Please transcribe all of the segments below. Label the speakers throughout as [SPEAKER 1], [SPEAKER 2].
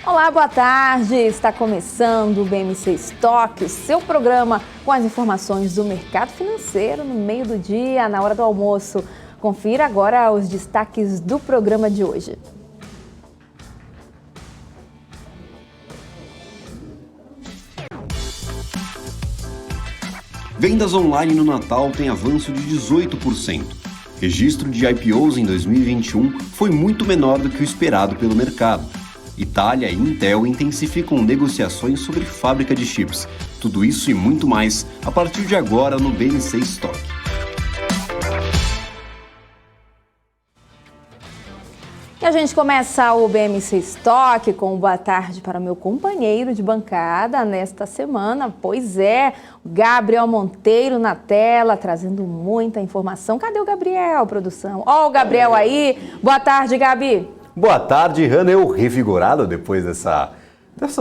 [SPEAKER 1] Olá, boa tarde. Está começando o BMC Stock, o seu programa com as informações do mercado financeiro no meio do dia, na hora do almoço. Confira agora os destaques do programa de hoje.
[SPEAKER 2] Vendas online no Natal têm avanço de 18%. Registro de IPOs em 2021 foi muito menor do que o esperado pelo mercado. Itália e Intel intensificam negociações sobre fábrica de chips. Tudo isso e muito mais a partir de agora no BMC Stock.
[SPEAKER 1] E a gente começa o BMC Stock com boa tarde para o meu companheiro de bancada nesta semana. Pois é, Gabriel Monteiro na tela, trazendo muita informação. Cadê o Gabriel, produção? Ó, o Gabriel aí. Boa tarde, Gabi.
[SPEAKER 3] Boa tarde, Hanna. Eu revigorado depois dessa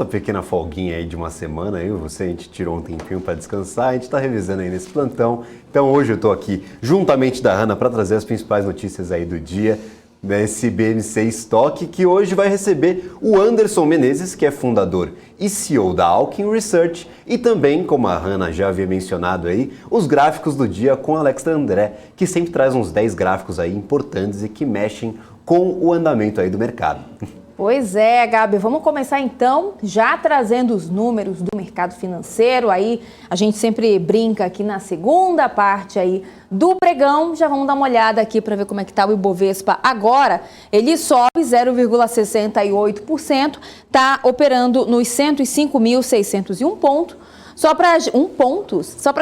[SPEAKER 3] pequena folguinha aí de uma semana. Eu e você, a gente tirou um tempinho para descansar, a gente está revisando aí nesse plantão. Então hoje eu estou aqui juntamente da Hanna para trazer as principais notícias aí do dia nesse BMC Stock, que hoje vai receber o Anderson Menezes, que é fundador e CEO da Alkin Research, e também, como a Hanna já havia mencionado aí, os gráficos do dia com Alex André, que sempre traz uns 10 gráficos aí importantes e que mexem com o andamento aí do mercado.
[SPEAKER 1] Pois é, Gabi, vamos começar então já trazendo os números do mercado financeiro. Aí a gente sempre brinca aqui na segunda parte aí do pregão. Já vamos dar uma olhada aqui para ver como é que tá o Ibovespa agora. Ele sobe 0,68%, está operando nos 105.601 pontos. Só para a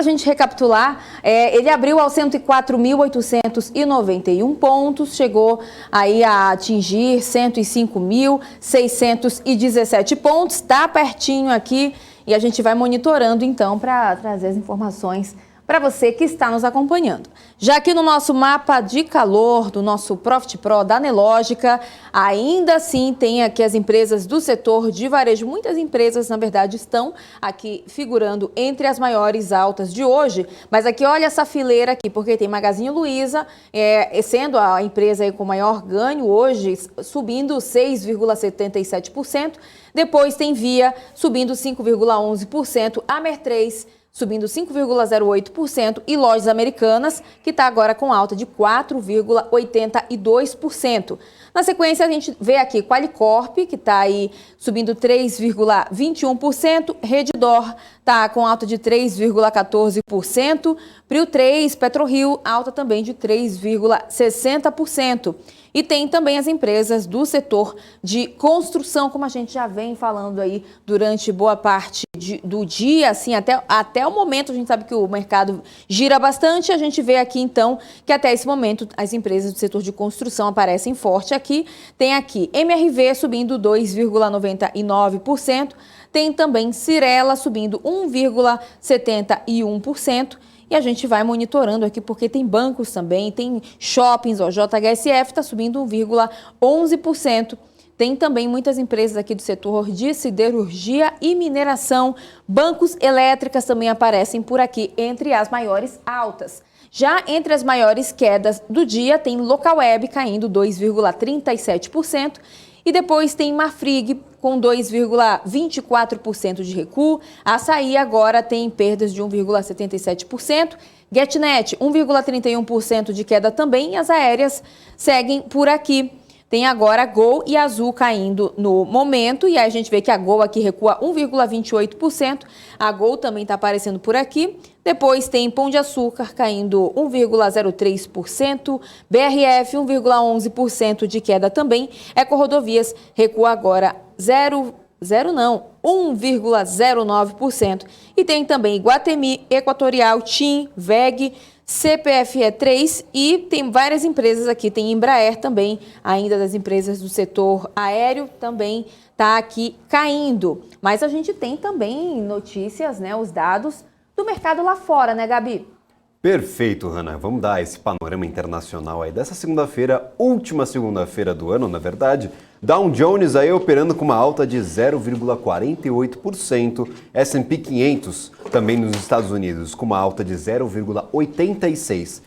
[SPEAKER 1] gente recapitular, ele abriu aos 104.891 pontos, chegou aí a atingir 105.617 pontos, está pertinho aqui e a gente vai monitorando então para trazer as informações para você que está nos acompanhando. Já aqui no nosso mapa de calor do nosso Profit Pro da Nelogica, ainda assim tem aqui as empresas do setor de varejo. Muitas empresas, na verdade, estão aqui figurando entre as maiores altas de hoje. Mas aqui, olha essa fileira aqui, porque tem Magazine Luiza, sendo a empresa aí com maior ganho hoje, subindo 6,77%. Depois tem Via, subindo 5,11%. Amer3, subindo 5,08%, e Lojas Americanas, que está agora com alta de 4,82%. Na sequência, a gente vê aqui Qualicorp, que está aí subindo 3,21%, Redditor está com alta de 3,14%, Prio 3, PetroRio, alta também de 3,60%. E tem também as empresas do setor de construção, como a gente já vem falando aí durante boa parte do dia, assim, até o momento. A gente sabe que o mercado gira bastante. A gente vê aqui, então, que até esse momento as empresas do setor de construção aparecem forte aqui. Tem aqui MRV subindo 2,99%. Tem também Cyrela subindo 1,71%. E a gente vai monitorando aqui porque tem bancos também, tem shoppings, ó, JHSF está subindo 1,11%. Tem também muitas empresas aqui do setor de siderurgia e mineração. Bancos elétricas também aparecem por aqui entre as maiores altas. Já entre as maiores quedas do dia tem Localweb caindo 2,37%. E depois tem Marfrig com 2,24% de recuo. Açaí agora tem perdas de 1,77%. GetNet, 1,31% de queda também. E as aéreas seguem por aqui. Tem agora a Gol e a Azul caindo no momento. E aí a gente vê que a Gol aqui recua 1,28%. A Gol também está aparecendo por aqui. Depois tem Pão de Açúcar caindo 1,03%, BRF 1,11% de queda também. EcoRodovias recua agora 1,09%. E tem também Iguatemi, Equatorial, TIM, VEG, CPFE3 e tem várias empresas aqui. Tem Embraer também, ainda das empresas do setor aéreo, também está aqui caindo. Mas a gente tem também notícias, né, os dados do mercado lá fora, né, Gabi?
[SPEAKER 3] Perfeito, Hanna. Vamos dar esse panorama internacional aí dessa segunda-feira, última segunda-feira do ano, na verdade. Dow Jones aí operando com uma alta de 0,48%, S&P 500 também nos Estados Unidos com uma alta de 0,86%.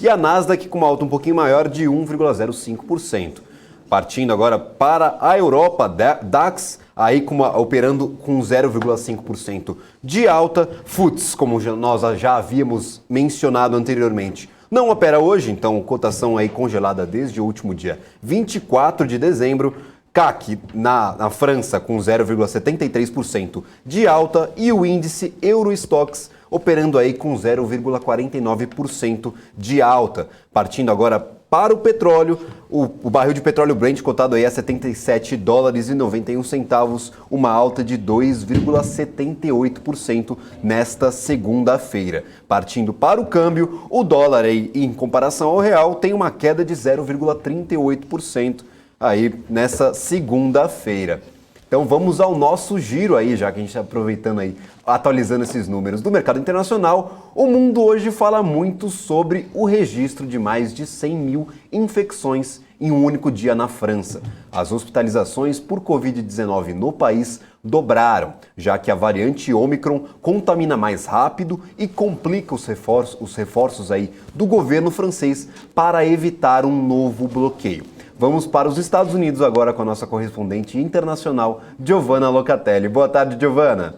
[SPEAKER 3] e a Nasdaq com uma alta um pouquinho maior de 1,05%. Partindo agora para a Europa, DAX aí operando com 0,5% de alta. FTSE, como nós já havíamos mencionado anteriormente, não opera hoje, então cotação aí congelada desde o último dia 24 de dezembro. CAC na França com 0,73% de alta e o índice Eurostoxx operando aí com 0,49% de alta. Partindo agora para o petróleo, o barril de petróleo Brent cotado aí a $77,91, uma alta de 2,78% nesta segunda-feira. Partindo para o câmbio, o dólar aí em comparação ao real tem uma queda de 0,38% aí nessa segunda-feira. Então vamos ao nosso giro aí, já que a gente está aproveitando aí, atualizando esses números do mercado internacional. O mundo hoje fala muito sobre o registro de mais de 100 mil infecções em um único dia na França. As hospitalizações por Covid-19 no país dobraram, já que a variante Ômicron contamina mais rápido e complica os reforços aí do governo francês para evitar um novo bloqueio. Vamos para os Estados Unidos agora com a nossa correspondente internacional, Giovana Locatelli. Boa tarde, Giovana.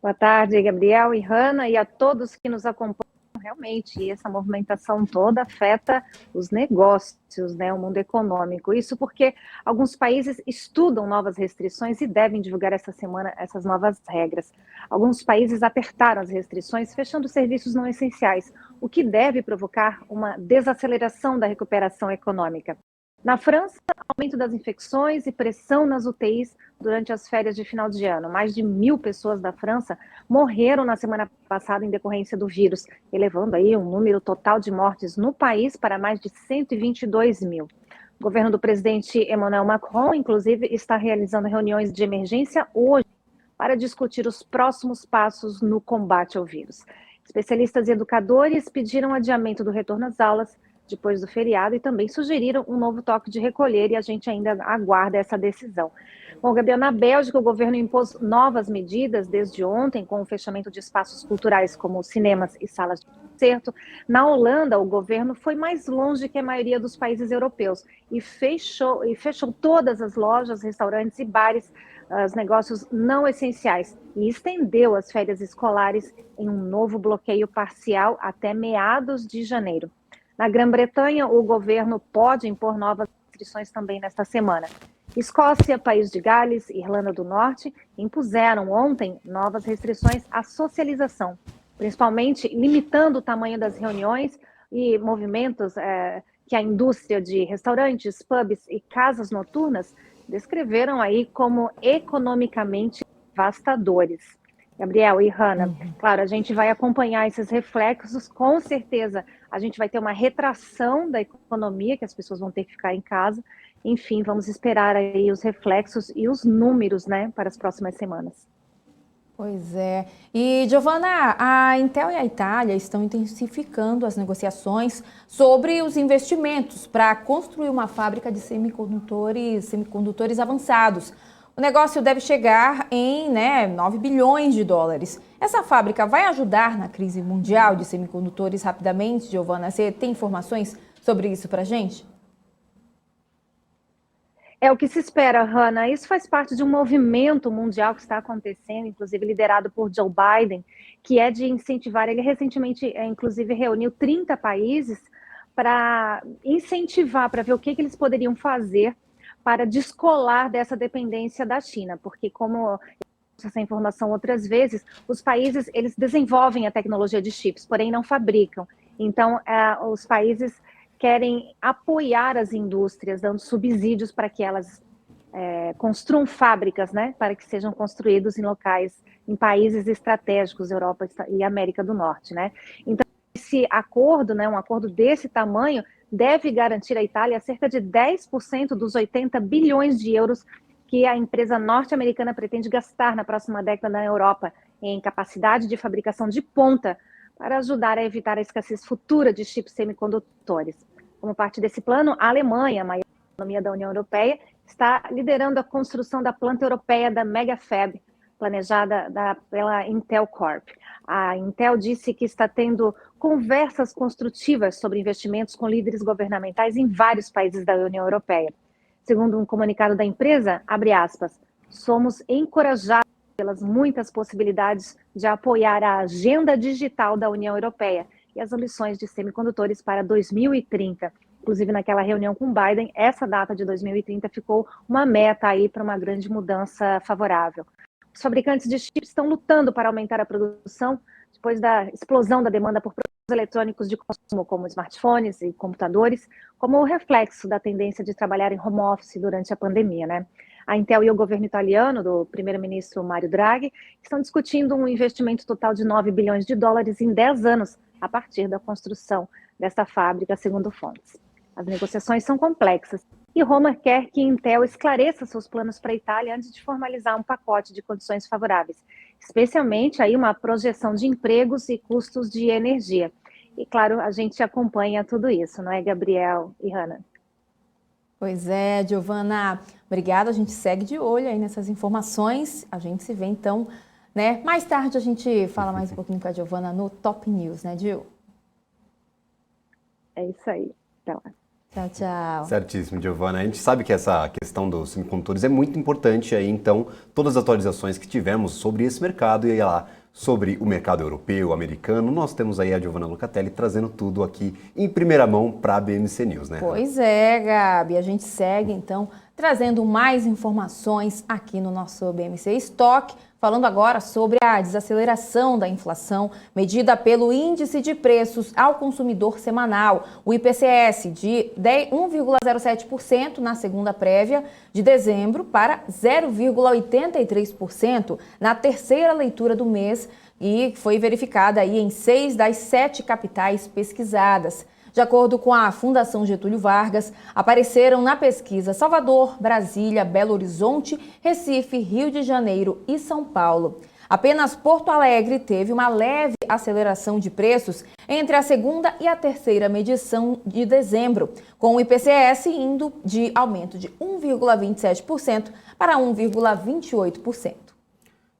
[SPEAKER 4] Boa tarde, Gabriel e Hanna, e a todos que nos acompanham. Realmente, essa movimentação toda afeta os negócios, né, o mundo econômico. Isso porque alguns países estudam novas restrições e devem divulgar essa semana essas novas regras. Alguns países apertaram as restrições, fechando serviços não essenciais, o que deve provocar uma desaceleração da recuperação econômica. Na França, aumento das infecções e pressão nas UTIs durante as férias de final de ano. Mais de 1.000 pessoas da França morreram na semana passada em decorrência do vírus, elevando aí o número total de mortes no país para mais de 122 mil. O governo do presidente Emmanuel Macron, inclusive, está realizando reuniões de emergência hoje para discutir os próximos passos no combate ao vírus. Especialistas e educadores pediram adiamento do retorno às aulas depois do feriado e também sugeriram um novo toque de recolher e a gente ainda aguarda essa decisão. Bom, Gabriel, na Bélgica o governo impôs novas medidas desde ontem com o fechamento de espaços culturais como cinemas e salas de concerto. Na Holanda o governo foi mais longe que a maioria dos países europeus e fechou todas as lojas, restaurantes e bares, os negócios não essenciais e estendeu as férias escolares em um novo bloqueio parcial até meados de janeiro. Na Grã-Bretanha, o governo pode impor novas restrições também nesta semana. Escócia, País de Gales e Irlanda do Norte impuseram ontem novas restrições à socialização, principalmente limitando o tamanho das reuniões e movimentos que a indústria de restaurantes, pubs e casas noturnas descreveram aí como economicamente devastadores. Gabriel e Hanna, claro, a gente vai acompanhar esses reflexos, com certeza a gente vai ter uma retração da economia, que as pessoas vão ter que ficar em casa, enfim, vamos esperar aí os reflexos e os números, né, para as próximas semanas.
[SPEAKER 1] Pois é. E, Giovana, a Intel e a Itália estão intensificando as negociações sobre os investimentos para construir uma fábrica de semicondutores avançados. O negócio deve chegar em 9 bilhões de dólares. Essa fábrica vai ajudar na crise mundial de semicondutores rapidamente, Giovana? Você tem informações sobre isso para a gente?
[SPEAKER 4] É o que se espera, Hanna. Isso faz parte de um movimento mundial que está acontecendo, inclusive liderado por Joe Biden, que é de incentivar. Ele recentemente, inclusive, reuniu 30 países para incentivar, para ver o que eles poderiam fazer para descolar dessa dependência da China, porque como essa informação outras vezes, os países eles desenvolvem a tecnologia de chips, porém não fabricam. Então, os países querem apoiar as indústrias, dando subsídios para que elas construam fábricas, né, para que sejam construídos em locais, em países estratégicos, Europa e América do Norte, né? Então, esse acordo, né, um acordo desse tamanho, deve garantir à Itália cerca de 10% dos 80 bilhões de euros que a empresa norte-americana pretende gastar na próxima década na Europa em capacidade de fabricação de ponta para ajudar a evitar a escassez futura de chips semicondutores. Como parte desse plano, a Alemanha, a maior economia da União Europeia, está liderando a construção da planta europeia da Megafab, planejada pela Intel Corp. A Intel disse que está tendo conversas construtivas sobre investimentos com líderes governamentais em vários países da União Europeia. Segundo um comunicado da empresa, abre aspas, somos encorajados pelas muitas possibilidades de apoiar a agenda digital da União Europeia e as ambições de semicondutores para 2030. Inclusive, naquela reunião com Biden, essa data de 2030 ficou uma meta aí para uma grande mudança favorável. Os fabricantes de chips estão lutando para aumentar a produção depois da explosão da demanda por produtos eletrônicos de consumo, como smartphones e computadores, como o reflexo da tendência de trabalhar em home office durante a pandemia, né? A Intel e o governo italiano, do primeiro-ministro Mario Draghi, estão discutindo um investimento total de 9 bilhões de dólares em 10 anos, a partir da construção desta fábrica, segundo fontes. As negociações são complexas e Roma quer que Intel esclareça seus planos para a Itália antes de formalizar um pacote de condições favoráveis, especialmente aí uma projeção de empregos e custos de energia. E, claro, a gente acompanha tudo isso, não é, Gabriel e Hanna?
[SPEAKER 1] Pois é, Giovana, obrigada. A gente segue de olho aí nessas informações. A gente se vê então, né? Mais tarde a gente fala mais um pouquinho com a Giovana no Top News, né, Gil?
[SPEAKER 4] É isso aí. Até lá.
[SPEAKER 1] Tchau, tchau.
[SPEAKER 3] Certíssimo, Giovana. A gente sabe que essa questão dos semicondutores é muito importante aí, então, todas as atualizações que tivemos sobre esse mercado e aí lá sobre o mercado europeu, americano, nós temos aí a Giovana Locatelli trazendo tudo aqui em primeira mão para a BMC News, né?
[SPEAKER 1] Pois é, Gabi. A gente segue, então, trazendo mais informações aqui no nosso BMC Stock, falando agora sobre a desaceleração da inflação medida pelo Índice de Preços ao Consumidor Semanal, o IPCS, de 1,07% na segunda prévia de dezembro para 0,83% na terceira leitura do mês e foi verificada aí em 6 das 7 capitais pesquisadas. De acordo com a Fundação Getúlio Vargas, apareceram na pesquisa Salvador, Brasília, Belo Horizonte, Recife, Rio de Janeiro e São Paulo. Apenas Porto Alegre teve uma leve aceleração de preços entre a segunda e a terceira medição de dezembro, com o IPCS indo de aumento de 1,27% para 1,28%.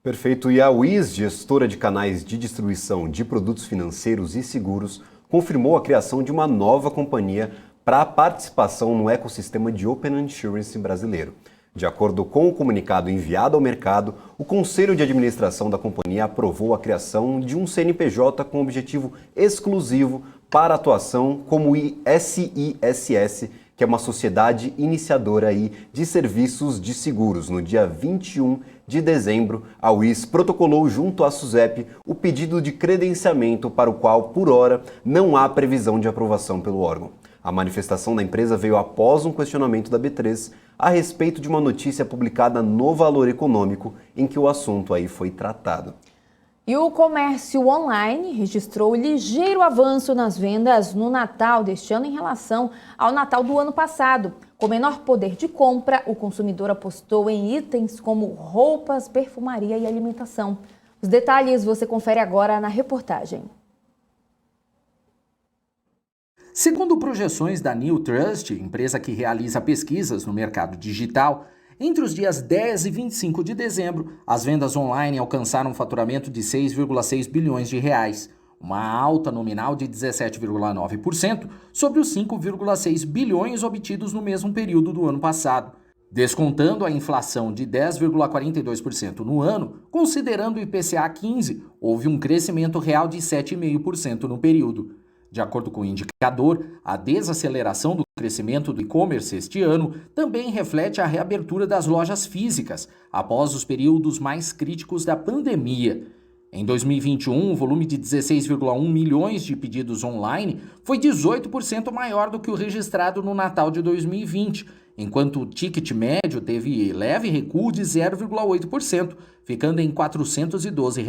[SPEAKER 3] Perfeito. E a Wiz, gestora de canais de distribuição de produtos financeiros e seguros, confirmou a criação de uma nova companhia para a participação no ecossistema de Open Insurance brasileiro. De acordo com o comunicado enviado ao mercado, o Conselho de Administração da companhia aprovou a criação de um CNPJ com objetivo exclusivo para atuação como SISS, que é uma sociedade iniciadora aí de serviços de seguros. No dia 21 de dezembro, a Wiz protocolou junto à SUSEP o pedido de credenciamento para o qual, por hora, não há previsão de aprovação pelo órgão. A manifestação da empresa veio após um questionamento da B3 a respeito de uma notícia publicada no Valor Econômico em que o assunto aí foi tratado.
[SPEAKER 1] E o comércio online registrou ligeiro avanço nas vendas no Natal deste ano em relação ao Natal do ano passado. Com menor poder de compra, o consumidor apostou em itens como roupas, perfumaria e alimentação. Os detalhes você confere agora na reportagem.
[SPEAKER 5] Segundo projeções da New Trust, empresa que realiza pesquisas no mercado digital, entre os dias 10 e 25 de dezembro, as vendas online alcançaram um faturamento de 6,6 bilhões de reais, uma alta nominal de 17,9% sobre os 5,6 bilhões obtidos no mesmo período do ano passado. Descontando a inflação de 10,42% no ano, considerando o IPCA 15, houve um crescimento real de 7,5% no período. De acordo com o indicador, a desaceleração do crescimento do e-commerce este ano também reflete a reabertura das lojas físicas, após os períodos mais críticos da pandemia. Em 2021, o volume de 16,1 milhões de pedidos online foi 18% maior do que o registrado no Natal de 2020, enquanto o ticket médio teve leve recuo de 0,8%, ficando em R$ 412.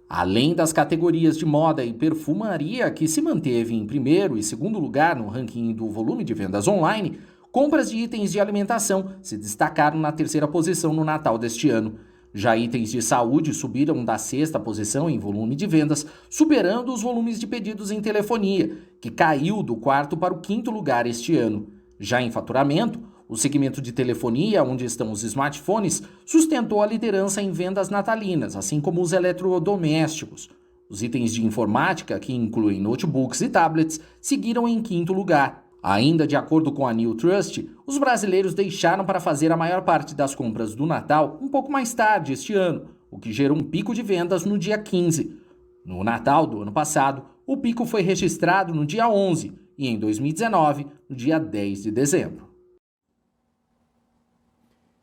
[SPEAKER 5] Além das categorias de moda e perfumaria, que se manteve em primeiro e segundo lugar no ranking do volume de vendas online, compras de itens de alimentação se destacaram na terceira posição no Natal deste ano. Já itens de saúde subiram da sexta posição em volume de vendas, superando os volumes de pedidos em telefonia, que caiu do quarto para o quinto lugar este ano. Já em faturamento, o segmento de telefonia, onde estão os smartphones, sustentou a liderança em vendas natalinas, assim como os eletrodomésticos. Os itens de informática, que incluem notebooks e tablets, seguiram em quinto lugar. Ainda de acordo com a New Trust, os brasileiros deixaram para fazer a maior parte das compras do Natal um pouco mais tarde este ano, o que gerou um pico de vendas no dia 15. No Natal do ano passado, o pico foi registrado no dia 11 e em 2019, no dia 10 de dezembro.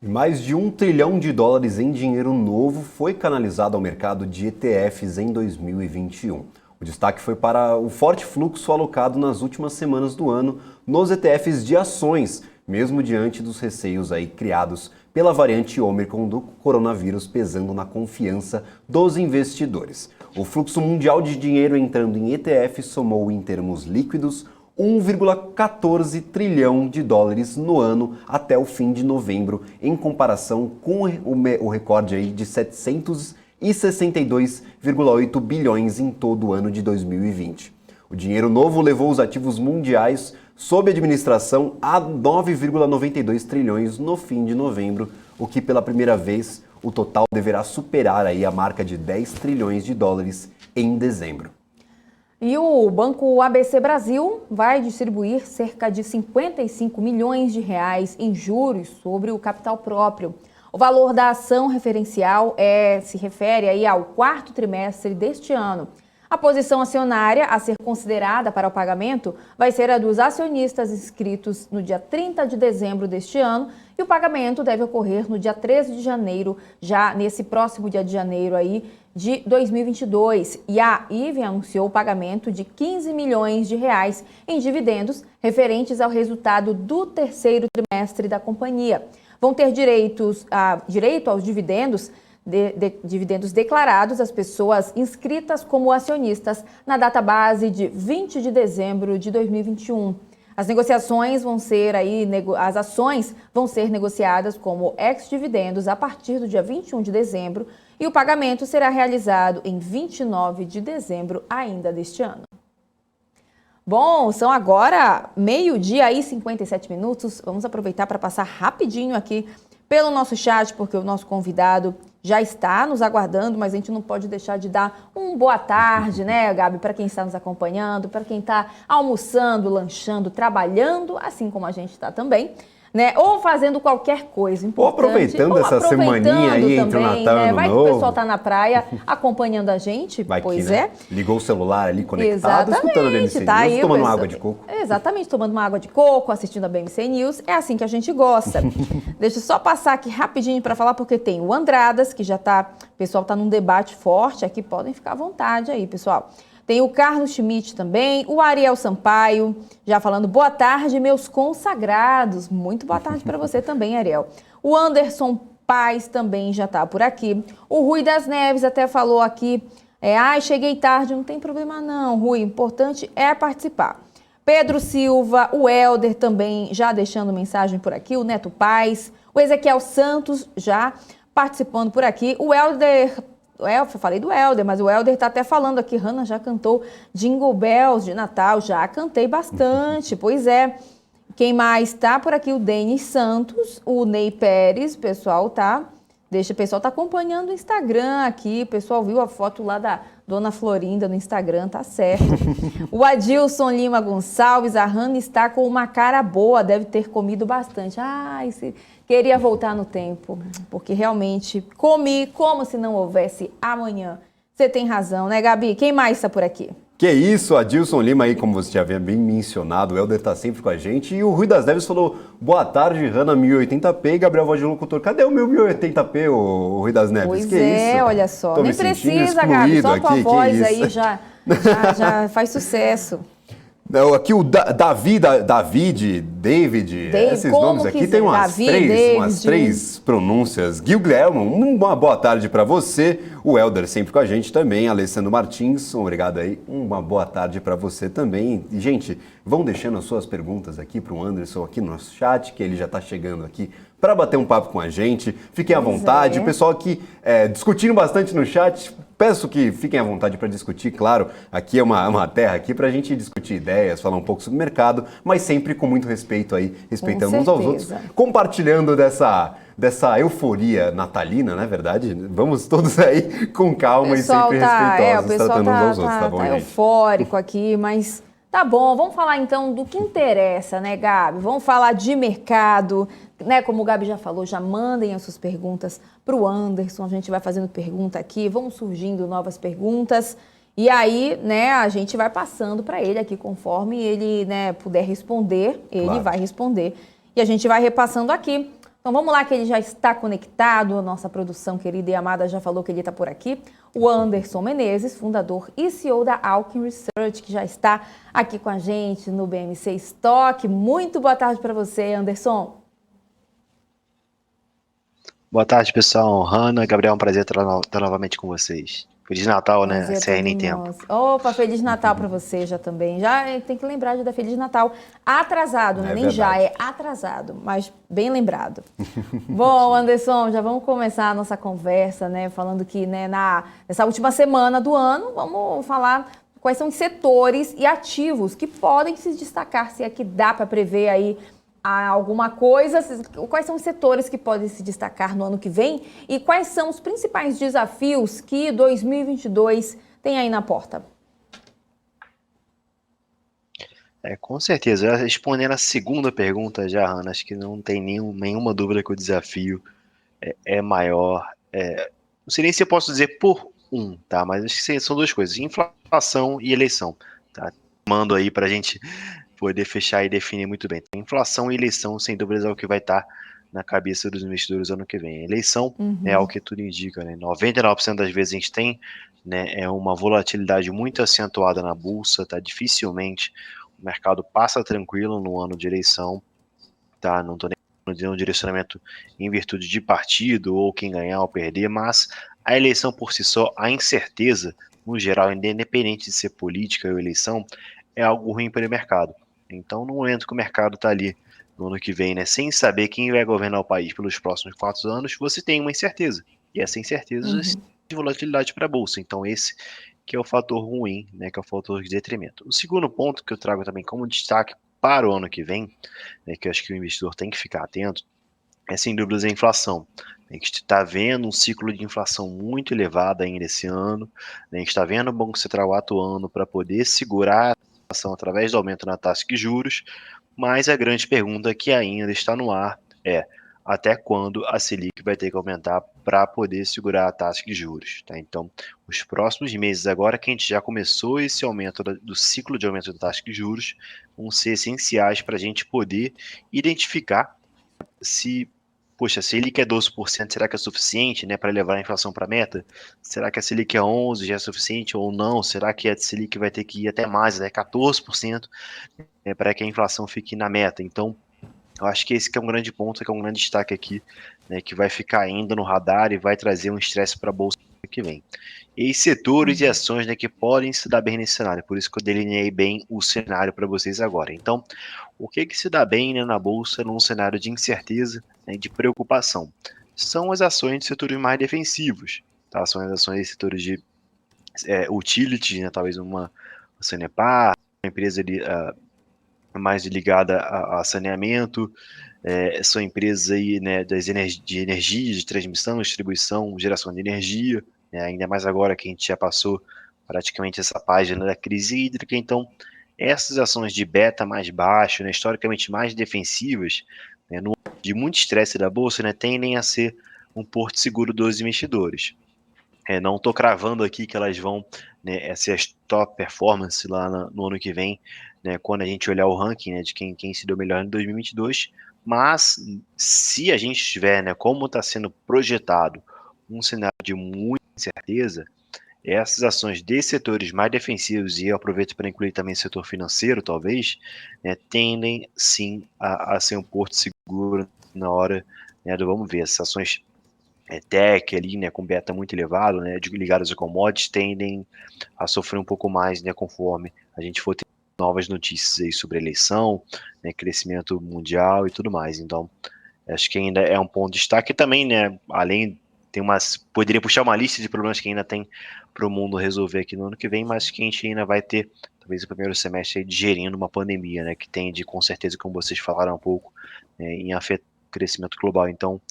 [SPEAKER 3] Mais de $1 trilhão em dinheiro novo foi canalizado ao mercado de ETFs em 2021. O destaque foi para o forte fluxo alocado nas últimas semanas do ano nos ETFs de ações, mesmo diante dos receios aí criados pela variante Ômicron do coronavírus pesando na confiança dos investidores. O fluxo mundial de dinheiro entrando em ETF somou em termos líquidos $1,14 trilhão no ano até o fim de novembro, em comparação com o recorde aí de 762,8 bilhões em todo o ano de 2020. O dinheiro novo levou os ativos mundiais sob administração a 9,92 trilhões no fim de novembro, o que pela primeira vez o total deverá superar aí a marca de $10 trilhões em dezembro.
[SPEAKER 1] E o Banco ABC Brasil vai distribuir cerca de 55 milhões de reais em juros sobre o capital próprio. O valor da ação referencial se refere aí ao quarto trimestre deste ano. A posição acionária a ser considerada para o pagamento vai ser a dos acionistas inscritos no dia 30 de dezembro deste ano e o pagamento deve ocorrer no dia 13 de janeiro, já nesse próximo dia de janeiro aí de 2022. E a IVE anunciou o pagamento de 15 milhões de reais em dividendos referentes ao resultado do terceiro trimestre da companhia. Vão ter direito aos dividendos dividendos declarados às pessoas inscritas como acionistas na data base de 20 de dezembro de 2021. As negociações as ações vão ser negociadas como ex-dividendos a partir do dia 21 de dezembro e o pagamento será realizado em 29 de dezembro ainda deste ano. Bom, são agora 12h e 57 minutos. Vamos aproveitar para passar rapidinho aqui pelo nosso chat, porque o nosso convidado já está nos aguardando, mas a gente não pode deixar de dar um boa tarde, né, Gabi, para quem está nos acompanhando, para quem está almoçando, lanchando, trabalhando, assim como a gente está também, né, ou fazendo qualquer coisa importante.
[SPEAKER 3] Ou aproveitando essa semaninha aí entre o Natal e o Ano
[SPEAKER 1] Vai
[SPEAKER 3] Novo.
[SPEAKER 1] que o pessoal está na praia acompanhando a gente,
[SPEAKER 3] Vai
[SPEAKER 1] pois
[SPEAKER 3] que, né?
[SPEAKER 1] é.
[SPEAKER 3] Ligou o celular ali conectado, escutando a BMC
[SPEAKER 1] tá
[SPEAKER 3] News,
[SPEAKER 1] aí,
[SPEAKER 3] tomando uma
[SPEAKER 1] pessoal.
[SPEAKER 3] água de coco.
[SPEAKER 1] Exatamente, tomando uma água de coco, assistindo a BMC News. É assim que a gente gosta. Deixa eu só passar aqui rapidinho para falar, porque tem o Andradas, que já tá, o pessoal tá num debate forte aqui, podem ficar à vontade aí, pessoal. Tem o Carlos Schmidt também, o Ariel Sampaio, já falando boa tarde, meus consagrados. Muito boa tarde para você também, Ariel. O Anderson Paz também já tá por aqui. O Rui das Neves até falou aqui, cheguei tarde, não tem problema não, Rui, o importante é participar. Pedro Silva, o Helder também já deixando mensagem por aqui, o Neto Paz, o Ezequiel Santos já participando por aqui, o Helder... Eu falei do Helder, mas o Helder está até falando aqui, Hanna já cantou Jingle Bells de Natal, já cantei bastante, pois é. Quem mais está por aqui? O Denis Santos, o Ney Pérez, o pessoal tá acompanhando o Instagram aqui, o pessoal viu a foto lá da Dona Florinda no Instagram, tá certo. O Adilson Lima Gonçalves, a Hanna está com uma cara boa, deve ter comido bastante. Queria voltar no tempo, porque realmente comi como se não houvesse amanhã. Você tem razão, né, Gabi? Quem mais está por aqui?
[SPEAKER 3] Que isso, Adilson Lima aí, como você já havia bem mencionado, o Helder tá sempre com a gente. E o Rui das Neves falou, boa tarde, Hanna 1080p, Gabriel Voz de Locutor. Cadê o meu 1080p, o Rui das Neves?
[SPEAKER 1] Pois
[SPEAKER 3] que isso?
[SPEAKER 1] Olha só.
[SPEAKER 3] Tô
[SPEAKER 1] Nem precisa, Gabi, só a tua voz aí já faz sucesso.
[SPEAKER 3] Aqui o David, esses nomes aqui tem umas três pronúncias. Guilherme, uma boa tarde para você. O Helder sempre com a gente também. Alessandro Martins, obrigado aí. Uma boa tarde para você também. E, gente, vão deixando as suas perguntas aqui para o Anderson aqui no nosso chat, que ele já está chegando aqui para bater um papo com a gente. Fiquem à vontade. O pessoal aqui discutindo bastante no chat. Peço que fiquem à vontade para discutir, claro, aqui é uma terra aqui para a gente discutir ideias, falar um pouco sobre o mercado, mas sempre com muito respeito aí, respeitando uns aos outros, compartilhando dessa euforia natalina, não é verdade? Vamos todos aí com calma e sempre respeitosos, tratando uns aos outros, tá bom, gente?
[SPEAKER 1] Eufórico aqui, mas tá bom, vamos falar então do que interessa, né, Gabi? Vamos falar de mercado, né? Como o Gabi já falou, já mandem as suas perguntas para o Anderson, a gente vai fazendo pergunta aqui, vão surgindo novas perguntas e aí, né, a gente vai passando para ele aqui conforme ele, né, puder responder, ele vai responder e a gente vai repassando aqui. Então vamos lá que ele já está conectado, a nossa produção querida e amada já falou que ele está por aqui. O Anderson Menezes, fundador e CEO da Alkin Research, que já está aqui com a gente no BMC Stock. Muito boa tarde para você, Anderson.
[SPEAKER 6] Boa tarde, pessoal. Hanna, Gabriel, é um prazer estar novamente com vocês. Feliz Natal, né? CN em tempo.
[SPEAKER 1] Opa, Feliz Natal para você já também. Já tem que lembrar de dar Feliz Natal atrasado, né? Nem já, é atrasado, mas bem lembrado. Bom, Anderson, já vamos começar a nossa conversa, né? Falando que, né, nessa última semana do ano, vamos falar quais são os setores e ativos que podem se destacar, se é que dá para prever aí alguma coisa, quais são os setores que podem se destacar no ano que vem e quais são os principais desafios que 2022 tem aí na porta?
[SPEAKER 6] Com certeza. Respondendo a segunda pergunta já, Hanna, acho que não tem nenhuma dúvida que o desafio é maior. Não sei nem se eu posso dizer por tá? Mas acho que são duas coisas, inflação e eleição, tá? Mando aí para a gente poder fechar e definir muito bem. Então, inflação e eleição, sem dúvidas, é o que vai estar na cabeça dos investidores ano que vem. A eleição é o que tudo indica, né? 99% das vezes a gente tem, né, uma volatilidade muito acentuada na bolsa, tá? Dificilmente o mercado passa tranquilo no ano de eleição, tá? Não estou nem dando um direcionamento em virtude de partido ou quem ganhar ou perder, mas a eleição por si só, a incerteza, no geral, independente de ser política ou eleição, é algo ruim para o mercado. Então, no momento que o mercado está ali no ano que vem, né, sem saber quem vai governar o país pelos próximos 4 anos, você tem uma incerteza. E essa incerteza de volatilidade para a bolsa. Então, esse que é o fator ruim, né, que é o fator de detrimento. O segundo ponto que eu trago também como destaque para o ano que vem, né, que eu acho que o investidor tem que ficar atento, é sem dúvidas a inflação. A gente está vendo um ciclo de inflação muito elevado ainda esse ano, né, a gente está vendo o Banco Central atuando para poder segurar através do aumento na taxa de juros, mas a grande pergunta que ainda está no ar é até quando a Selic vai ter que aumentar para poder segurar a taxa de juros, tá? Então, os próximos meses agora que a gente já começou esse aumento do ciclo de aumento da taxa de juros, vão ser essenciais para a gente poder identificar se poxa, a Selic é 12%, será que é suficiente, né, para levar a inflação para a meta? Será que a Selic é 11% já é suficiente ou não? Será que a Selic vai ter que ir até mais, até 14%, né, para que a inflação fique na meta? Então, eu acho que esse que é um grande ponto, que é um grande destaque aqui, né, que vai ficar ainda no radar e vai trazer um estresse para a bolsa que vem. E setores e ações, né, que podem se dar bem nesse cenário, por isso que eu delineei bem o cenário para vocês agora. Então, o que se dá bem, né, na bolsa num cenário de incerteza, né, de preocupação? São as ações de setores mais defensivos, tá? São as ações de setores de utility, né, talvez uma Sanepar, uma empresa ali, mais ligada a saneamento, são empresas aí, né, de energia, de transmissão, distribuição, geração de energia, né, ainda mais agora que a gente já passou praticamente essa página da crise hídrica. Então, essas ações de beta mais baixo, né, historicamente mais defensivas, né, de muito estresse da bolsa, né, tendem a ser um porto seguro dos investidores. Não estou cravando aqui que elas vão, né, ser as top performance lá no ano que vem, né, quando a gente olhar o ranking, né, de quem se deu melhor em 2022, mas se a gente tiver, né, como está sendo projetado, um cenário de muita incerteza, essas ações de setores mais defensivos, e eu aproveito para incluir também o setor financeiro, talvez, né, tendem sim a ser um porto seguro na hora, né, do vamos ver. Essas ações tech ali, né, com beta muito elevado, né, ligadas a commodities, tendem a sofrer um pouco mais, né, conforme a gente for ter novas notícias aí sobre eleição, né, crescimento mundial e tudo mais. Então, acho que ainda é um ponto de destaque também, né, além poderia puxar uma lista de problemas que ainda tem para o mundo resolver aqui no ano que vem, mas que a gente ainda vai ter, talvez, o primeiro semestre aí digerindo uma pandemia, né, que tende, com certeza, como vocês falaram um pouco, em afetar o crescimento global. Então,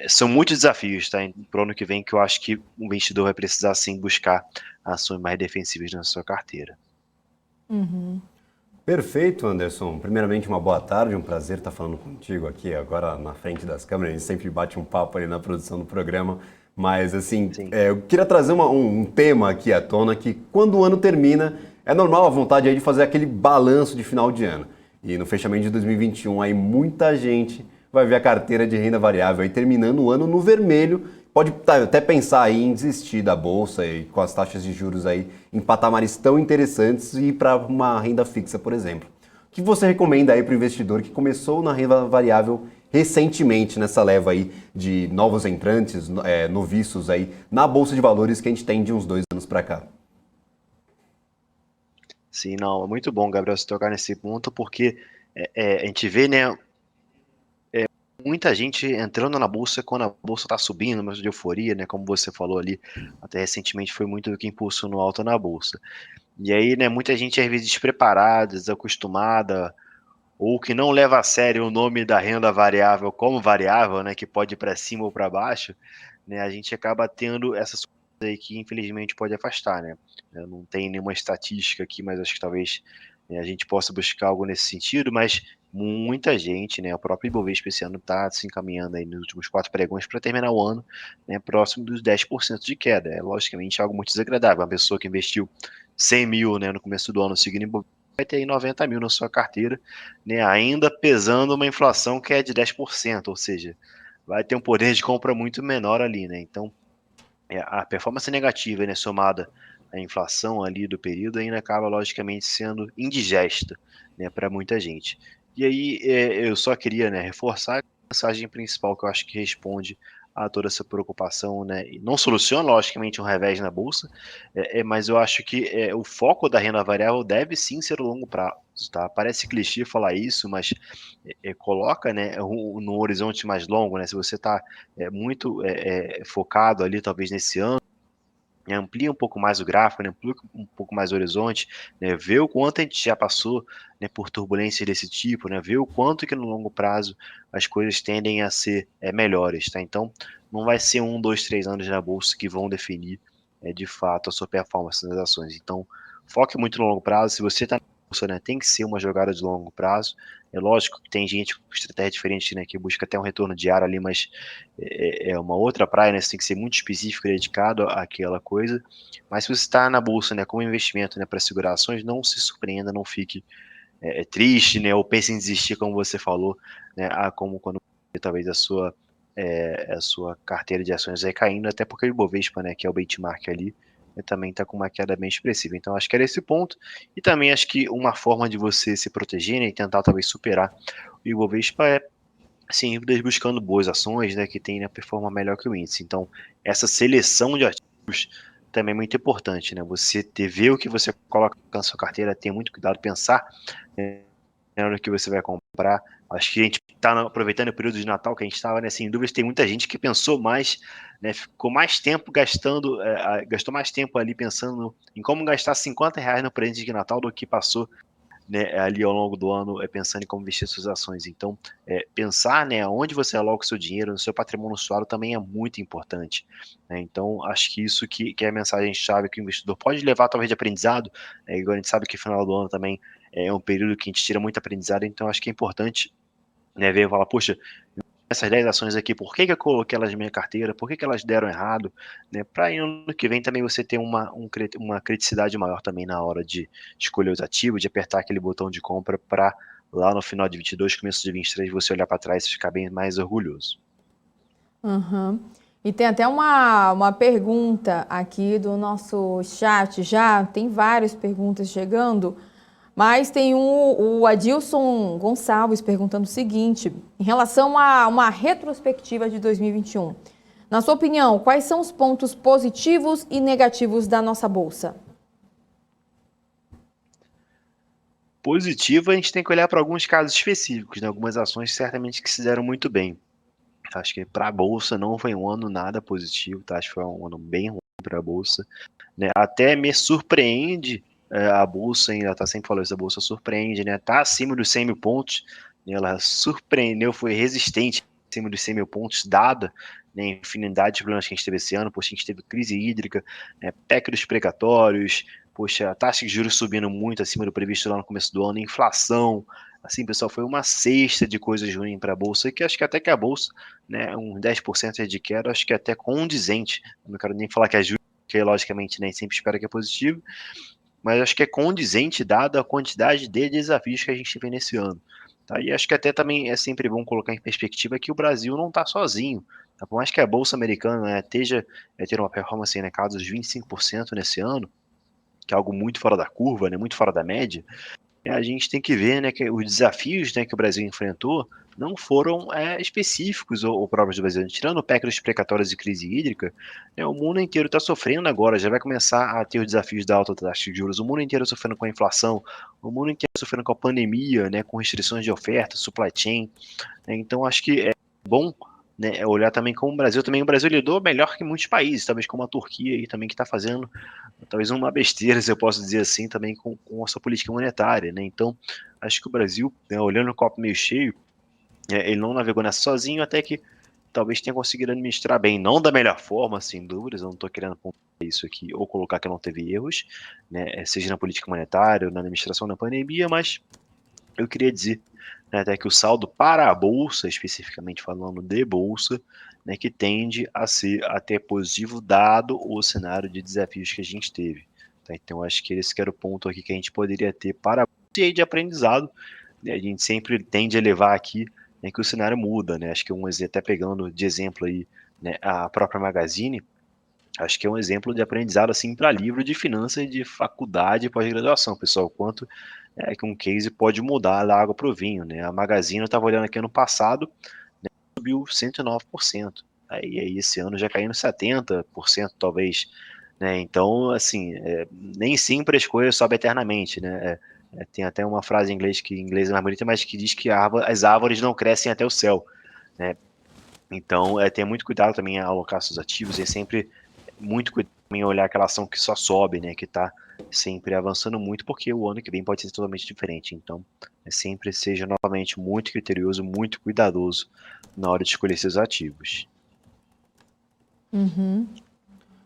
[SPEAKER 6] são muitos desafios, tá, para o ano que vem, que eu acho que o investidor vai precisar, sim, buscar ações mais defensivas na sua carteira.
[SPEAKER 3] Perfeito, Anderson. Primeiramente, uma boa tarde, um prazer estar falando contigo aqui agora na frente das câmeras. A gente sempre bate um papo ali na produção do programa, mas assim, eu queria trazer um tema aqui à tona que quando o ano termina, é normal a vontade aí de fazer aquele balanço de final de ano. E no fechamento de 2021, aí muita gente vai ver a carteira de renda variável aí terminando o ano no vermelho. Pode até pensar aí em desistir da bolsa e com as taxas de juros aí em patamares tão interessantes e ir para uma renda fixa, por exemplo. O que você recomenda aí para o investidor que começou na renda variável recentemente nessa leva aí de novos entrantes, noviços aí na bolsa de valores que a gente tem de uns 2 anos para cá?
[SPEAKER 6] Sim, não, é muito bom, Gabriel, você tocar nesse ponto, porque a gente vê, né, muita gente entrando na bolsa quando a bolsa está subindo, mas de euforia, né, como você falou ali, até recentemente foi muito do que impulsionou alta na bolsa. E aí, né, muita gente às vezes despreparada, desacostumada, ou que não leva a sério o nome da renda variável como variável, né, que pode ir para cima ou para baixo, né, a gente acaba tendo essas coisas aí que infelizmente pode afastar, né. Eu não tenho nenhuma estatística aqui, mas acho que talvez, né, a gente possa buscar algo nesse sentido, mas muita gente, né, o próprio Ibovespa esse ano está se encaminhando aí nos últimos 4 pregões para terminar o ano, né, próximo dos 10% de queda. É logicamente algo muito desagradável. Uma pessoa que investiu 100 mil, né, no começo do ano seguindo Ibovespa, vai ter aí 90 mil na sua carteira, né, ainda pesando uma inflação que é de 10%, ou seja, vai ter um poder de compra muito menor ali, né? Então, a performance negativa, né, somada à inflação ali do período, ainda acaba logicamente sendo indigesta, né, para muita gente. E aí, eu só queria, né, reforçar a mensagem principal que eu acho que responde a toda essa preocupação, né, e não soluciona logicamente um revés na bolsa, mas eu acho que o foco da renda variável deve sim ser o longo prazo, tá? Parece clichê falar isso, mas coloca, né, no horizonte mais longo, né, se você está muito focado ali talvez nesse ano, né, amplia um pouco mais o gráfico, né, amplia um pouco mais o horizonte, né, vê o quanto a gente já passou, né, por turbulências desse tipo, né, vê o quanto que no longo prazo as coisas tendem a ser melhores, tá? Então, não vai ser 1, 2, 3 anos na bolsa que vão definir de fato a sua performance nas ações. Então, foque muito no longo prazo. Se você está na bolsa, né, tem que ser uma jogada de longo prazo. É lógico que tem gente com estratégia diferente, né, que busca até um retorno diário ali, mas é uma outra praia, né? Você tem que ser muito específico e dedicado àquela coisa. Mas se você está na bolsa, né, como investimento, né, para segurar ações, não se surpreenda, não fique triste, né, ou pense em desistir, como você falou, né, como quando talvez a sua carteira de ações vai caindo, até porque o Ibovespa, né, que é o benchmark ali, também está com uma queda bem expressiva. Então, acho que era esse ponto. E também acho que uma forma de você se proteger, né, e tentar talvez superar o Ibovespa é sim, buscando boas ações, né, que tem, né, performa melhor que o índice. Então, essa seleção de ativos também é muito importante, né? Você ver o que você coloca na sua carteira, ter muito cuidado, pensar no que você vai comprar. Acho que a gente está aproveitando o período de Natal que a gente estava, né, sem dúvidas, tem muita gente que pensou mais, né, ficou mais tempo gastou mais tempo ali pensando em como gastar R$ 50 no presente de Natal do que passou, né, ali ao longo do ano, pensando em como investir suas ações. Então, pensar, né, onde você aloca o seu dinheiro, no seu patrimônio suado também é muito importante, né? Então, acho que isso que é a mensagem-chave que o investidor pode levar, talvez, de aprendizado, igual a gente sabe que o final do ano também é um período que a gente tira muito aprendizado, então acho que é importante, né, ver e falar, poxa, essas 10 ações aqui, por que eu coloquei elas na minha carteira, por que elas deram errado, né, para ano que vem também você ter uma criticidade maior também na hora de escolher os ativos, de apertar aquele botão de compra para lá no final de 22, começo de 23, você olhar para trás e ficar bem mais orgulhoso.
[SPEAKER 1] Uhum. E tem até uma pergunta aqui do nosso chat já, tem várias perguntas chegando, mas tem o Adilson Gonçalves perguntando o seguinte, em relação a uma retrospectiva de 2021. Na sua opinião, quais são os pontos positivos e negativos da nossa bolsa?
[SPEAKER 6] Positivo, a gente tem que olhar para alguns casos específicos, né, algumas ações certamente que se deram muito bem. Acho que para a Bolsa não foi um ano nada positivo, tá? Acho que foi um ano bem ruim para a Bolsa, né? Até me surpreende a Bolsa, ainda tá sempre falando isso, a Bolsa surpreende, né? Tá acima dos 100 mil pontos, né? Ela surpreendeu, foi resistente acima dos 100 mil pontos, dada, né, a infinidade de problemas que a gente teve esse ano. Poxa, a gente teve crise hídrica, né, PEC dos precatórios, poxa, a taxa de juros subindo muito acima do previsto lá no começo do ano, inflação, assim, pessoal, foi uma cesta de coisas ruins para a Bolsa, que acho que até que a Bolsa, né, um 10% de queda, acho que é até condizente, não quero nem falar que é justo, porque logicamente nem sempre espera que é positivo, mas acho que é condizente dada a quantidade de desafios que a gente teve nesse ano. Tá? E acho que até também é sempre bom colocar em perspectiva que o Brasil não está sozinho. Tá? Por mais que a Bolsa Americana, né, ter uma performance na casa dos 25% nesse ano, que é algo muito fora da curva, né, muito fora da média, a gente tem que ver, né, que os desafios, né, que o Brasil enfrentou não foram específicos ou próprios do Brasil. Tirando o PEC dos precatórios e crise hídrica, né, o mundo inteiro está sofrendo agora, já vai começar a ter os desafios da alta taxa de juros, o mundo inteiro sofrendo com a inflação, o mundo inteiro sofrendo com a pandemia, né, com restrições de oferta, supply chain, né, então acho que é bom, né, olhar também como o Brasil lidou melhor que muitos países, talvez como a Turquia aí também, que está fazendo talvez uma besteira, se eu posso dizer assim, também com a sua política monetária, né? Então, acho que o Brasil, né, olhando o copo meio cheio, ele não navegou nessa sozinho, até que talvez tenha conseguido administrar bem, não da melhor forma, sem dúvidas, eu não estou querendo pontuar isso aqui, ou colocar que não teve erros, né, seja na política monetária ou na administração da pandemia, mas eu queria dizer, né, até que o saldo para a Bolsa, especificamente falando de Bolsa, né, que tende a ser até positivo, dado o cenário de desafios que a gente teve. Tá? Então, acho que esse que era o ponto aqui que a gente poderia ter para a Bolsa e de aprendizado. Né, a gente sempre tende a levar aqui, né, que o cenário muda. Né? Acho que até pegando de exemplo aí, né, a própria Magazine, acho que é um exemplo de aprendizado assim para livro de finanças de faculdade e pós-graduação, pessoal. Quanto que um case pode mudar da água para o vinho, né? A Magazine, eu estava olhando aqui ano passado, né, subiu 109%. Aí esse ano já caindo 70%, talvez. Né? Então, assim, nem sempre a escolha sobe eternamente, né? Tem até uma frase em inglês é mais bonita, mas que diz que as árvores não crescem até o céu. Né? Então, tenha muito cuidado também a alocar seus ativos, e sempre muito cuidado em olhar aquela ação que só sobe, né, que está sempre avançando muito, porque o ano que vem pode ser totalmente diferente. Então, sempre seja novamente muito criterioso, muito cuidadoso na hora de escolher seus ativos.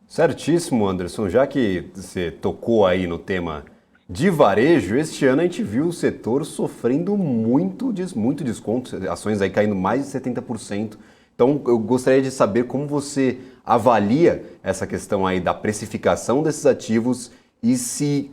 [SPEAKER 3] Certíssimo, Anderson. Já que você tocou aí no tema de varejo, este ano a gente viu o setor sofrendo muito desconto, ações aí caindo mais de 70%. Então, eu gostaria de saber como você avalia essa questão aí da precificação desses ativos e se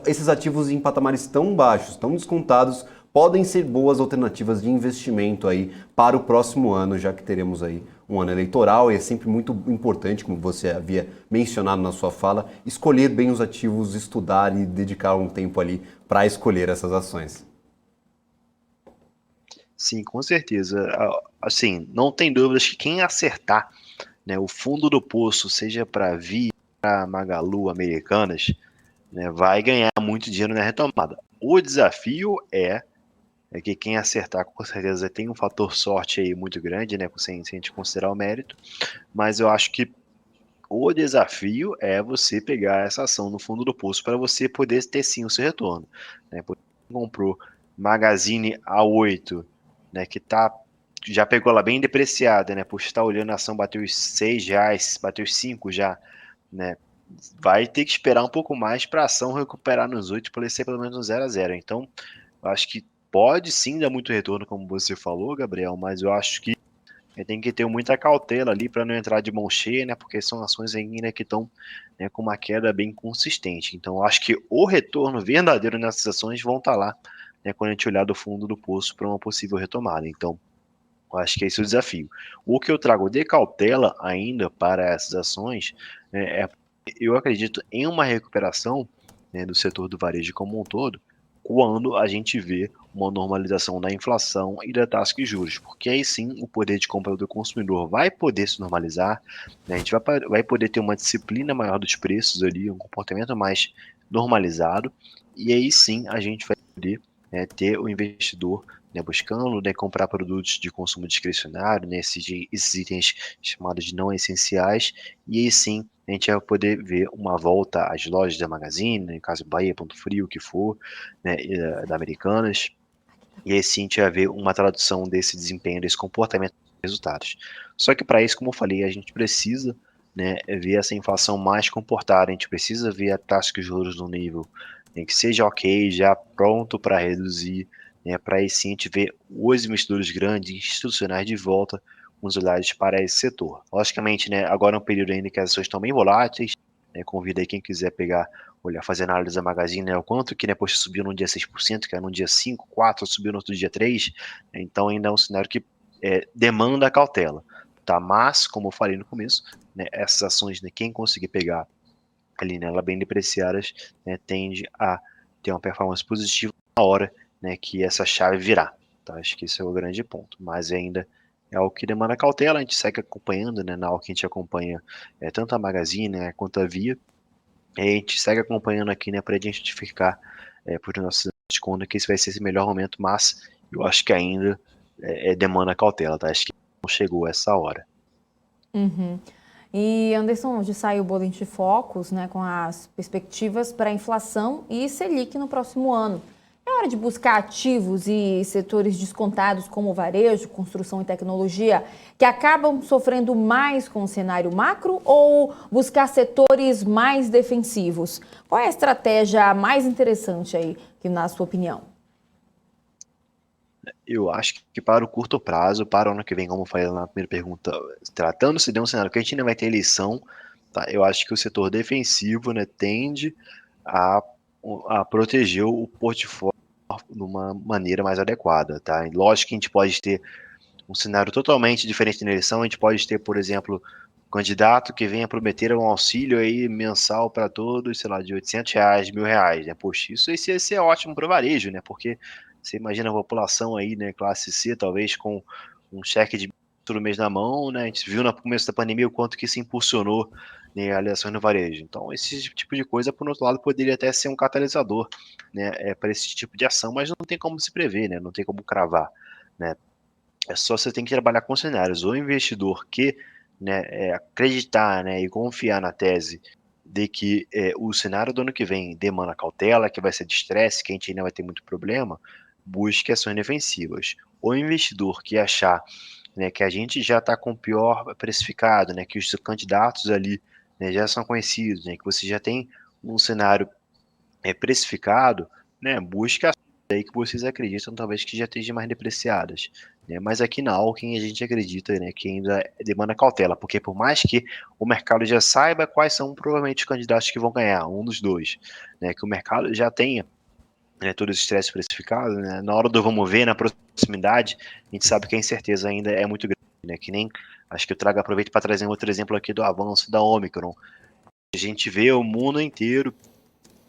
[SPEAKER 3] esses ativos em patamares tão baixos, tão descontados, podem ser boas alternativas de investimento aí para o próximo ano, já que teremos aí um ano eleitoral e é sempre muito importante, como você havia mencionado na sua fala, escolher bem os ativos, estudar e dedicar um tempo ali para escolher essas ações.
[SPEAKER 6] Sim, com certeza. Assim, não tem dúvidas que quem acertar, né, o fundo do poço, seja para Via, para Magalu, Americanas, né, vai ganhar muito dinheiro na retomada. O desafio é que quem acertar, com certeza, tem um fator sorte aí muito grande, né, sem a gente considerar o mérito, mas eu acho que o desafio é você pegar essa ação no fundo do poço para você poder ter sim o seu retorno. Né? Porque comprou Magazine A8, né, que já pegou ela bem depreciada, né, por estar olhando a ação, bateu os R$6, bateu os 5 já, né, vai ter que esperar um pouco mais para a ação recuperar nos 8, para ele ser pelo menos no 0-0. Então, eu acho que pode sim dar muito retorno, como você falou, Gabriel, mas eu acho que tem que ter muita cautela ali para não entrar de mão cheia, né, porque são ações ainda que estão, né, com uma queda bem consistente. Então, eu acho que o retorno verdadeiro nessas ações vão estar lá, né, quando a gente olhar do fundo do poço para uma possível retomada. Então, eu acho que esse é o desafio. O que eu trago de cautela ainda para essas ações, né, eu acredito em uma recuperação, né, do setor do varejo como um todo, quando a gente vê uma normalização da inflação e da taxa de juros, porque aí sim o poder de compra do consumidor vai poder se normalizar, né, a gente vai poder ter uma disciplina maior dos preços ali, um comportamento mais normalizado, e aí sim a gente vai poder, ter o investidor, né, buscando, né, comprar produtos de consumo discricionário, né, esses itens chamados de não essenciais, e aí sim a gente vai poder ver uma volta às lojas da Magazine, né, no caso Bahia, Ponto Frio, o que for, né, da Americanas, e aí sim a gente vai ver uma tradução desse desempenho, desse comportamento dos resultados. Só que para isso, como eu falei, a gente precisa, né, ver essa inflação mais comportada, a gente precisa ver a taxa de juros no nível, né, que seja ok, já pronto para reduzir, né, para aí sim a gente ver os investidores grandes, institucionais de volta com os olhares para esse setor. Logicamente, né, agora é um período ainda que as ações estão bem voláteis, né, convido aí quem quiser pegar, olhar, fazer análise da Magazine, né, o quanto que, né, poxa, subiu num dia 6%, que é num dia 5, 4, subiu no outro dia 3, né, então ainda é um cenário que demanda cautela, tá? Mas, como eu falei no começo, né, essas ações, né, quem conseguir pegar ali nela bem depreciadas, né, tende a ter uma performance positiva na hora, né, que essa chave virar, tá? Acho que esse é o grande ponto, mas ainda é algo que demanda cautela, a gente segue acompanhando, né, na hora que a gente acompanha tanto a Magazine, né, quanto a Via, e a gente segue acompanhando aqui, né, para identificar por nossos conta que esse vai ser esse melhor momento, mas eu acho que ainda demanda cautela, tá? Acho que não chegou essa hora.
[SPEAKER 1] Uhum. E Anderson, hoje saiu o Boletim Focus, né, com as perspectivas para a inflação e Selic no próximo ano. É hora de buscar ativos e setores descontados como varejo, construção e tecnologia, que acabam sofrendo mais com o cenário macro, ou buscar setores mais defensivos? Qual é a estratégia mais interessante aí, na sua opinião?
[SPEAKER 6] Eu acho que para o curto prazo, para o ano que vem, como eu falei na primeira pergunta, tratando-se de um cenário que a gente ainda vai ter eleição, tá? Eu acho que o setor defensivo, né, tende a, a proteger o portfólio de uma maneira mais adequada, tá? E lógico que a gente pode ter um cenário totalmente diferente na eleição, a gente pode ter, por exemplo, um candidato que venha prometer um auxílio aí mensal para todos, sei lá, de R$ 800, R$ 1.000, né? Poxa, isso ia ser ótimo para o varejo, né? Porque você imagina a população aí, né, classe C, talvez com um cheque de todo mês na mão, né? A gente viu no começo da pandemia o quanto que isso impulsionou, né, a ações no varejo. Então, esse tipo de coisa, por outro lado, poderia até ser um catalisador, né, para esse tipo de ação, mas não tem como se prever, né? Não tem como cravar, né? É só você tem que trabalhar com cenários. O investidor que, né, acreditar, né, e confiar na tese de que o cenário do ano que vem demanda cautela, que vai ser de estresse, que a gente ainda vai ter muito problema, busque ações defensivas. O investidor que achar, né, que a gente já está com o pior precificado, né, que os candidatos ali, né, já são conhecidos, né, que você já tem um cenário precificado, né, busque ações aí que vocês acreditam talvez que já estejam mais depreciadas, né? Mas aqui na Alckmin a gente acredita, né, que ainda demanda cautela, porque por mais que o mercado já saiba quais são provavelmente os candidatos que vão ganhar, um dos dois, né, que o mercado já tenha, né, todo esse estresse precificado, né, na hora do vamos ver, na proximidade, a gente sabe que a incerteza ainda é muito grande, né, que nem, acho que eu aproveito para trazer um outro exemplo aqui do avanço da Omicron. A gente vê o mundo inteiro,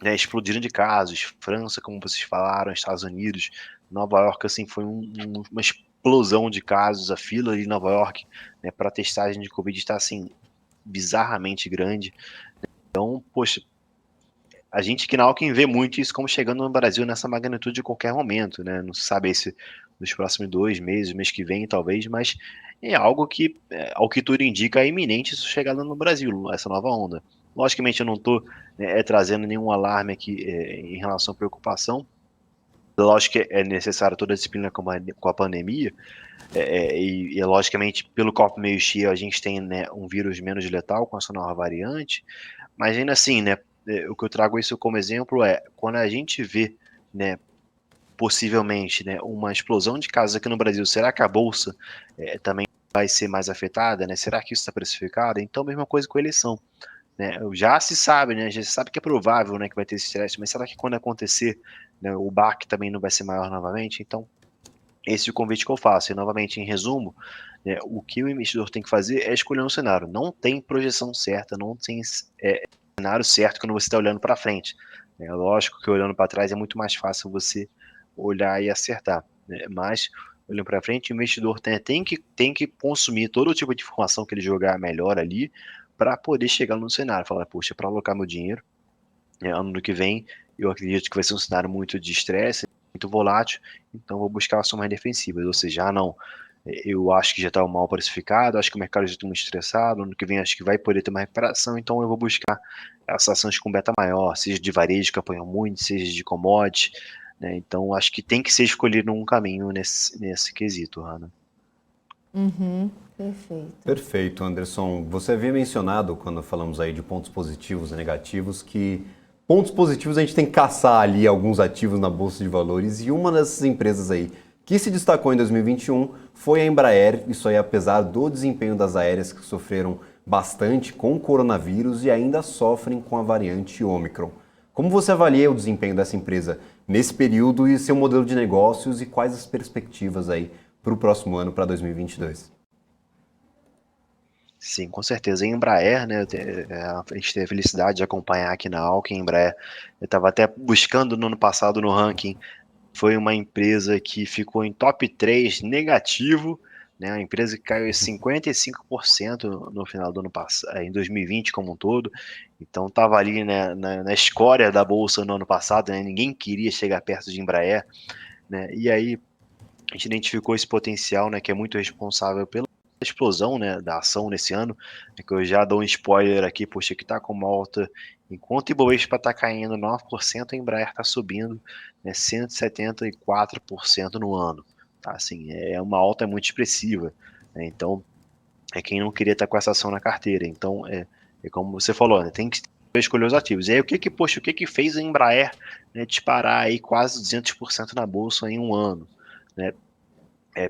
[SPEAKER 6] né, explodiram de casos, França, como vocês falaram, Estados Unidos, Nova York, assim, foi uma explosão de casos, a fila de Nova York, né, para testagem de Covid está, assim, bizarramente grande. Então, poxa, a gente que na Alckmin vê muito isso como chegando no Brasil nessa magnitude de qualquer momento, né, não se sabe se nos próximos 2 meses, mês que vem talvez, mas é algo que, ao que tudo indica, é iminente isso chegar no Brasil, essa nova onda. Logicamente eu não estou trazendo nenhum alarme aqui em relação à preocupação. Lógico que é necessário toda a disciplina com a pandemia, e logicamente pelo copo meio cheio a gente tem, né, um vírus menos letal com essa nova variante, mas ainda assim, né, o que eu trago isso como exemplo é quando a gente vê, né, possivelmente, né, uma explosão de casos aqui no Brasil, será que a bolsa também vai ser mais afetada, né? Será que isso está precificado? Então, mesma coisa com a eleição, né? Já se sabe, né? Já se sabe que é provável, né, que vai ter esse estresse, mas será que quando acontecer, né, o baque também não vai ser maior novamente? Então, esse é o convite que eu faço. E novamente, em resumo, né, o que o investidor tem que fazer é escolher um cenário. Não tem projeção certa, não tem cenário certo quando você está olhando para frente. É lógico que olhando para trás é muito mais fácil você olhar e acertar, né? Mas olhando para frente, o investidor tem que consumir todo tipo de informação que ele jogar melhor ali para poder chegar no cenário. Falar, poxa, para alocar meu dinheiro, ano que vem, eu acredito que vai ser um cenário muito de estresse, muito volátil, então vou buscar ações mais defensivas, ou seja, não, eu acho que já está mal precificado, acho que o mercado já está muito estressado, ano que vem acho que vai poder ter uma recuperação, então eu vou buscar essas ações com beta maior, seja de varejo que apanham muito, seja de commodity, né? Então acho que tem que ser escolhido um caminho nesse quesito, Hanna.
[SPEAKER 1] Perfeito.
[SPEAKER 3] Perfeito, Anderson. Você havia mencionado, quando falamos aí de pontos positivos e negativos, que pontos positivos a gente tem que caçar ali alguns ativos na Bolsa de Valores, e uma dessas empresas aí que se destacou em 2021 foi a Embraer, isso aí apesar do desempenho das aéreas que sofreram bastante com o coronavírus e ainda sofrem com a variante Ômicron. Como você avalia o desempenho dessa empresa nesse período e seu modelo de negócios, e quais as perspectivas aí para o próximo ano, para 2022?
[SPEAKER 6] Sim, com certeza. Em Embraer, né, a gente teve a felicidade de acompanhar aqui na Alken. Embraer, eu estava até buscando no ano passado no ranking, foi uma empresa que ficou em top 3 negativo, né, a empresa que caiu 55% no final do ano passado, em 2020 como um todo, então estava ali, né, na escória da bolsa no ano passado, né, ninguém queria chegar perto de Embraer, né, e aí a gente identificou esse potencial, né, que é muito responsável pela explosão, né, da ação nesse ano, né, que eu já dou um spoiler aqui, poxa, que está com uma alta, enquanto o Ibovespa está caindo 9%, a Embraer está subindo, né, 174% no ano, tá? Assim, é uma alta muito expressiva, né? Então, é quem não queria estar com essa ação na carteira, então, é como você falou, né, tem que escolher os ativos. E aí, o que fez a Embraer, né, disparar aí quase 200% na bolsa em um ano, né?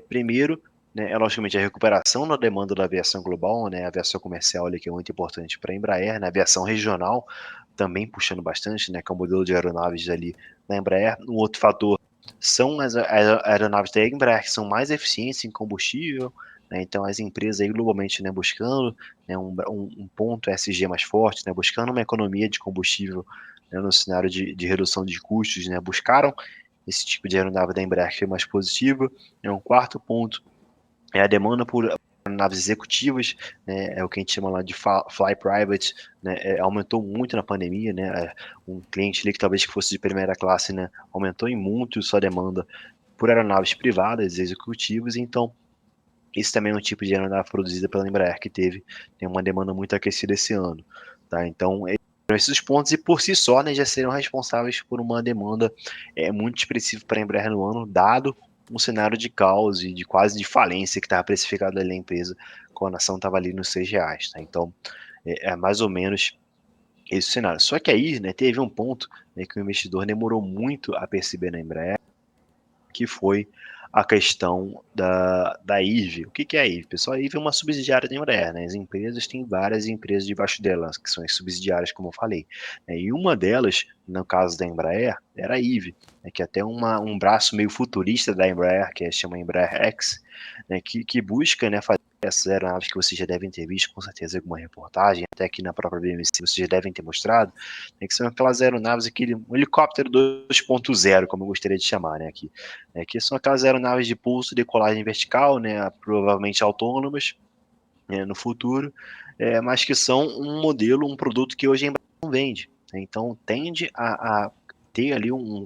[SPEAKER 6] Primeiro, né, logicamente a recuperação na demanda da aviação global, né, a aviação comercial ali, que é muito importante para a Embraer, né, a aviação regional também puxando bastante, né, que é o modelo de aeronaves ali da Embraer. Um outro fator são as aeronaves da Embraer, que são mais eficientes em combustível, né, então as empresas aí globalmente, né, buscando, né, um ponto ESG mais forte, né, buscando uma economia de combustível, né, no cenário de redução de custos, né, buscaram esse tipo de aeronave da Embraer que foi mais positiva. Um quarto ponto é a demanda por aeronaves executivas, né, é o que a gente chama lá de fly private, né, aumentou muito na pandemia, né, um cliente ali que talvez que fosse de primeira classe, né, aumentou em muito sua demanda por aeronaves privadas executivas, então esse também é um tipo de aeronave produzida pela Embraer que tem uma demanda muito aquecida esse ano, tá? Então esses pontos, e por si só, né, já serão responsáveis por uma demanda muito expressiva para a Embraer no ano, dado um cenário de caos e de quase de falência que estava precificado ali na empresa, quando a ação estava ali nos R$ 6, tá? Então, é mais ou menos esse cenário. Só que aí, né, teve um ponto, né, que o investidor demorou muito a perceber na Embraer, que foi a questão da IVE. O que é a IVE? Pessoal, a IVE é uma subsidiária da Embraer, né? As empresas têm várias empresas debaixo delas, que são as subsidiárias, como eu falei, né? E uma delas, no caso da Embraer, era a IVE, né? Que é até um braço meio futurista da Embraer, que chama Embraer X, né? Que busca, né, fazer essas aeronaves que vocês já devem ter visto, com certeza, alguma reportagem, até aqui na própria BMC vocês já devem ter mostrado, né, que são aquelas aeronaves, um helicóptero 2.0, como eu gostaria de chamar, né, aqui, que são aquelas aeronaves de pulso, decolagem vertical, né, provavelmente autônomas, né, no futuro, mas que são um modelo, um produto que hoje a Embraer não vende, né, então tende a ter ali um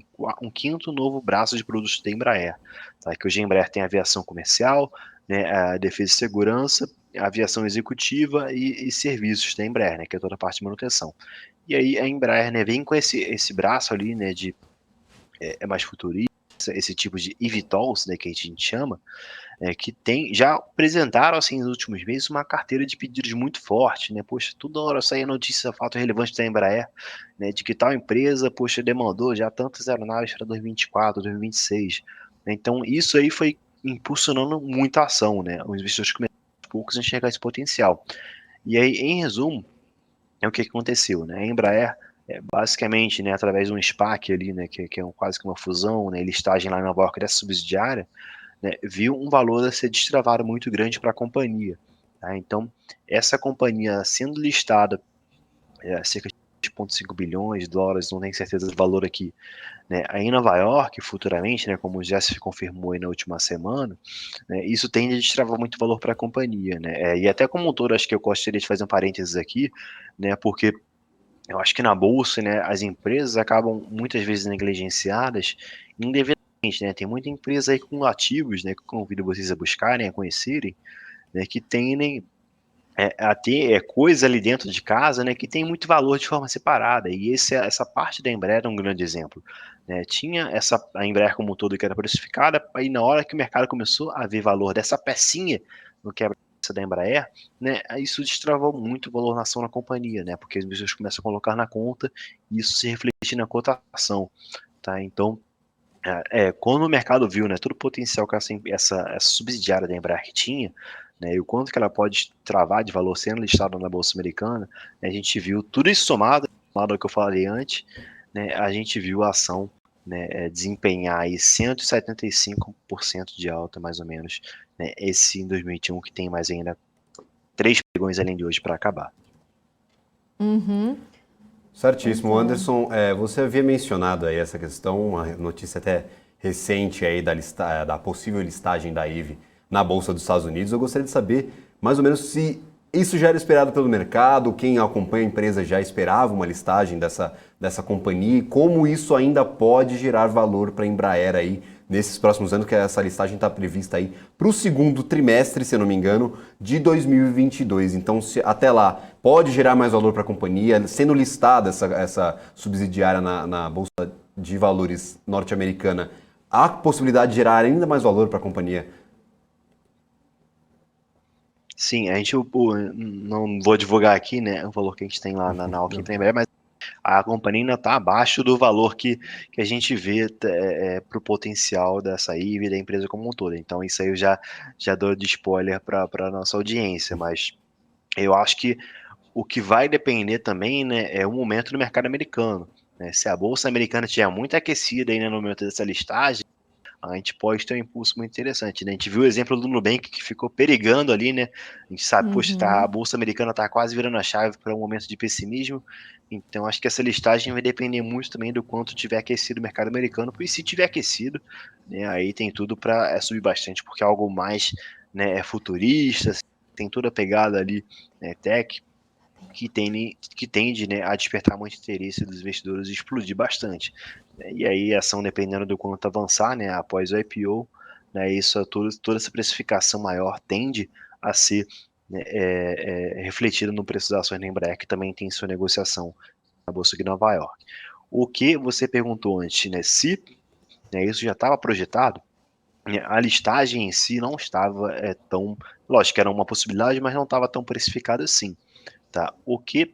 [SPEAKER 6] quinto novo braço de produtos da Embraer, tá, que hoje a Embraer tem aviação comercial, né, a defesa e segurança, a aviação executiva e serviços da Embraer, né, que é toda a parte de manutenção. E aí a Embraer, né, vem com esse braço ali, né, de mais futurista, esse tipo de eVTOLs, né, que a gente chama, que já apresentaram assim nos últimos meses uma carteira de pedidos muito forte, né? Poxa, toda hora sai notícia, fato relevante da Embraer, né, de que tal empresa, poxa, demandou já tantas aeronaves para 2024, 2026. Então isso aí foi impulsionando muita ação, né? Os investidores começaram aos poucos a enxergar esse potencial. E aí, em resumo, o que aconteceu, né? A Embraer, basicamente, né, através de um SPAC ali, né, que é quase que uma fusão, né, listagem lá em Nova York dessa subsidiária, né, viu um valor a ser destravado muito grande para a companhia. Tá? Então, essa companhia sendo listada cerca de 2,5 bilhões de dólares, não tenho certeza do valor aqui, né, aí em Nova York, futuramente, né, como já se confirmou aí na última semana, né, isso tende a destravar muito valor para a companhia. Né, e até como um todo, acho que eu gostaria de fazer um parênteses aqui, né, porque eu acho que na bolsa, né, as empresas acabam muitas vezes negligenciadas indevidamente, né? Tem muita empresa aí com ativos, né? Que eu convido vocês a buscarem, a conhecerem, né? Que tem a ter coisa ali dentro de casa, né, que tem muito valor de forma separada, e essa parte da Embraer é um grande exemplo, né, tinha a Embraer como um todo que era precificada, aí na hora que o mercado começou a ver valor dessa pecinha no quebra-cabeça da Embraer, né, isso destravou muito o valor na ação na companhia, né, porque as pessoas começam a colocar na conta, e isso se reflete na cotação, tá, então, quando o mercado viu, né, todo o potencial que essa subsidiária da Embraer que tinha, né, e o quanto que ela pode travar de valor sendo listada na Bolsa Americana, né, a gente viu tudo isso somado ao que eu falei antes, né, a gente viu a ação, né, desempenhar aí 175% de alta, mais ou menos, né, esse em 2021, que tem mais ainda 3 pregões além de hoje para acabar.
[SPEAKER 1] Uhum.
[SPEAKER 3] Certíssimo. Anderson, você havia mencionado aí essa questão, uma notícia até recente aí da possível listagem da IVE na Bolsa dos Estados Unidos. Eu gostaria de saber mais ou menos se isso já era esperado pelo mercado, quem acompanha a empresa já esperava uma listagem dessa companhia, e como isso ainda pode gerar valor para a Embraer aí nesses próximos anos, que essa listagem está prevista aí para o segundo trimestre, se eu não me engano, de 2022. Então, até lá, pode gerar mais valor para a companhia, sendo listada essa subsidiária na Bolsa de Valores norte-americana, há possibilidade de gerar ainda mais valor para a companhia?
[SPEAKER 6] Sim, a gente não vou divulgar aqui, né, o valor que a gente tem lá na Alckmin Embraer, mas a companhia ainda está abaixo do valor que a gente vê para o potencial dessa IVE e da empresa como um todo. Então, isso aí eu já dou de spoiler para a nossa audiência, mas eu acho que o que vai depender também, né, é o momento do mercado americano, né? Se a Bolsa Americana estiver muito aquecida ainda no momento dessa listagem, a gente pode ter um impulso muito interessante, né? A gente viu o exemplo do Nubank, que ficou perigando ali, né? A gente sabe, poxa, a Bolsa Americana está quase virando a chave para um momento de pessimismo, então acho que essa listagem vai depender muito também do quanto tiver aquecido o mercado americano, porque se tiver aquecido, né, aí tem tudo para subir bastante, porque é algo mais, né, futurista, tem toda a pegada ali, né, tech, que tende, né, a despertar muito interesse dos investidores e explodir bastante. E aí a ação, dependendo do quanto avançar, né, após o IPO, né, toda essa precificação maior tende a ser, né, refletida no preço das ações da Embraer, que também tem sua negociação na Bolsa de Nova York. O que você perguntou antes, né, se, né, isso já estava projetado, né, a listagem em si não estava tão... Lógico que era uma possibilidade, mas não estava tão precificada assim. Tá? O que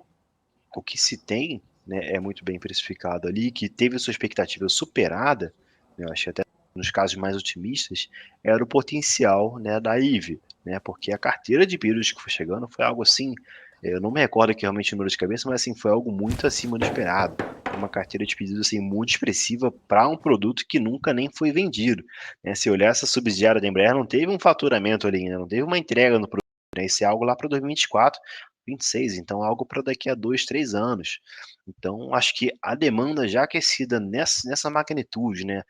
[SPEAKER 6] se tem, né, é muito bem precificado ali, que teve a sua expectativa superada, né, eu acho que até nos casos mais otimistas, era o potencial, né, da IVE, né, porque a carteira de pedidos que foi chegando foi algo assim, eu não me recordo aqui realmente o número de cabeça, mas assim, foi algo muito acima do esperado. Uma carteira de pedidos assim, muito expressiva para um produto que nunca nem foi vendido. Né? Se olhar essa subsidiária da Embraer, não teve um faturamento ali ainda, não teve uma entrega no produto, né? Isso é algo lá para 2024, 26, então algo para daqui a 2, 3 anos. Então, acho que a demanda já aquecida nessa magnitude, né?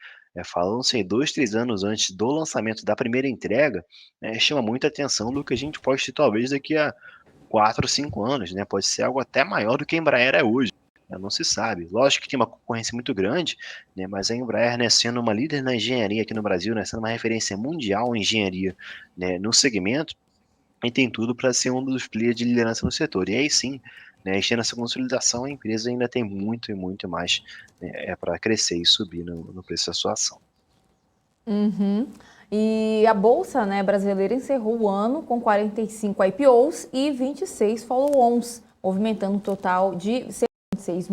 [SPEAKER 6] Falando-se em 2, 3 anos antes do lançamento da primeira entrega, né, chama muita atenção do que a gente pode ter talvez daqui a 4, 5 anos, né? Pode ser algo até maior do que a Embraer é hoje. Né? Não se sabe. Lógico que tem uma concorrência muito grande, né? Mas a Embraer, né, sendo uma líder na engenharia aqui no Brasil, né, sendo uma referência mundial em engenharia, né, no segmento, e tem tudo para ser um dos players de liderança no setor. E aí sim, né, tendo essa consolidação, a empresa ainda tem muito e muito mais, né, para crescer e subir no preço da sua ação.
[SPEAKER 1] Uhum. E a Bolsa, né, brasileira encerrou o ano com 45 IPOs e 26 follow-ons, movimentando um total de 6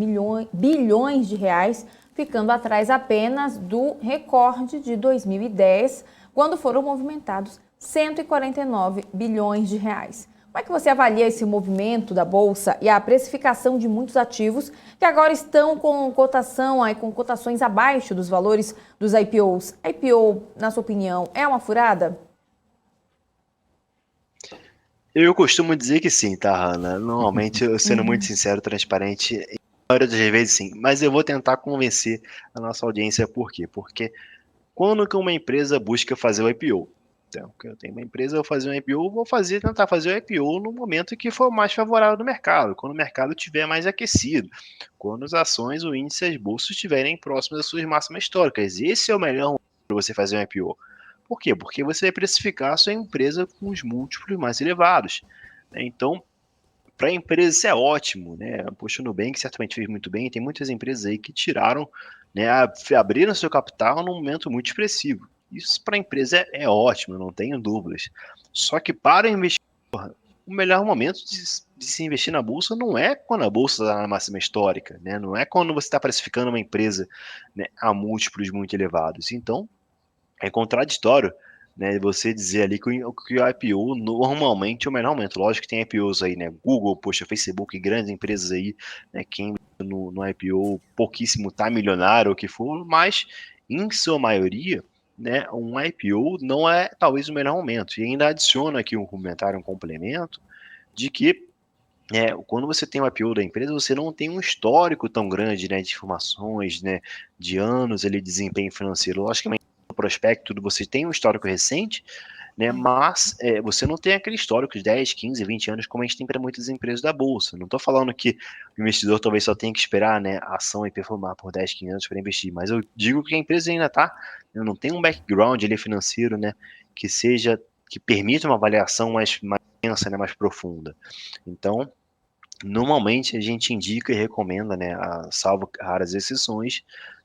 [SPEAKER 1] bilhões de reais, ficando atrás apenas do recorde de 2010, quando foram movimentados 149 bilhões de reais. Como é que você avalia esse movimento da Bolsa e a precificação de muitos ativos que agora estão com cotações abaixo dos valores dos IPOs? A IPO, na sua opinião, é uma furada?
[SPEAKER 6] Eu costumo dizer que sim, tá, Hanna? Normalmente, eu sendo muito sincero, transparente, na maioria das vezes sim. Mas eu vou tentar convencer a nossa audiência por quê? Porque quando que uma empresa busca fazer o IPO? Então, eu tenho uma empresa, eu vou fazer um IPO, tentar fazer o IPO no momento que for mais favorável do mercado, quando o mercado estiver mais aquecido, quando as ações, o índice e as bolsas estiverem próximas das suas máximas históricas. Esse é o melhor você fazer um IPO? Por quê? Porque você vai precificar a sua empresa com os múltiplos mais elevados, né? Então, para a empresa isso é ótimo, né? Poxa, o Nubank certamente fez muito bem, tem muitas empresas aí que tiraram, né, abriram seu capital num momento muito expressivo. Isso para a empresa é ótimo, não tenho dúvidas. Só que para o investidor, o melhor momento de se investir na bolsa não é quando a bolsa está na máxima histórica, né? Não é quando você está precificando uma empresa, né, a múltiplos muito elevados. Então, é contraditório, né, você dizer ali que o IPO normalmente é o melhor momento. Lógico que tem IPOs aí, né? Google, poxa, Facebook, grandes empresas aí, né? Quem no IPO pouquíssimo tá milionário ou o que for, mas em sua maioria, né, um IPO não é talvez o melhor momento. E ainda adiciono aqui um comentário, um complemento, de que quando você tem um IPO da empresa, você não tem um histórico tão grande, né, de informações, né, de anos ali de desempenho financeiro. Logicamente, no prospecto você tem um histórico recente, né, mas você não tem aquele histórico de 10, 15, 20 anos como a gente tem para muitas empresas da Bolsa. Não estou falando que o investidor talvez só tenha que esperar, né, a ação e performar por 10, 15 anos para investir, mas eu digo que a empresa ainda está, não tem um background ali financeiro, né, que permita uma avaliação mais densa, né, mais profunda. Então, normalmente a gente indica e recomenda, né, salvo raras exceções,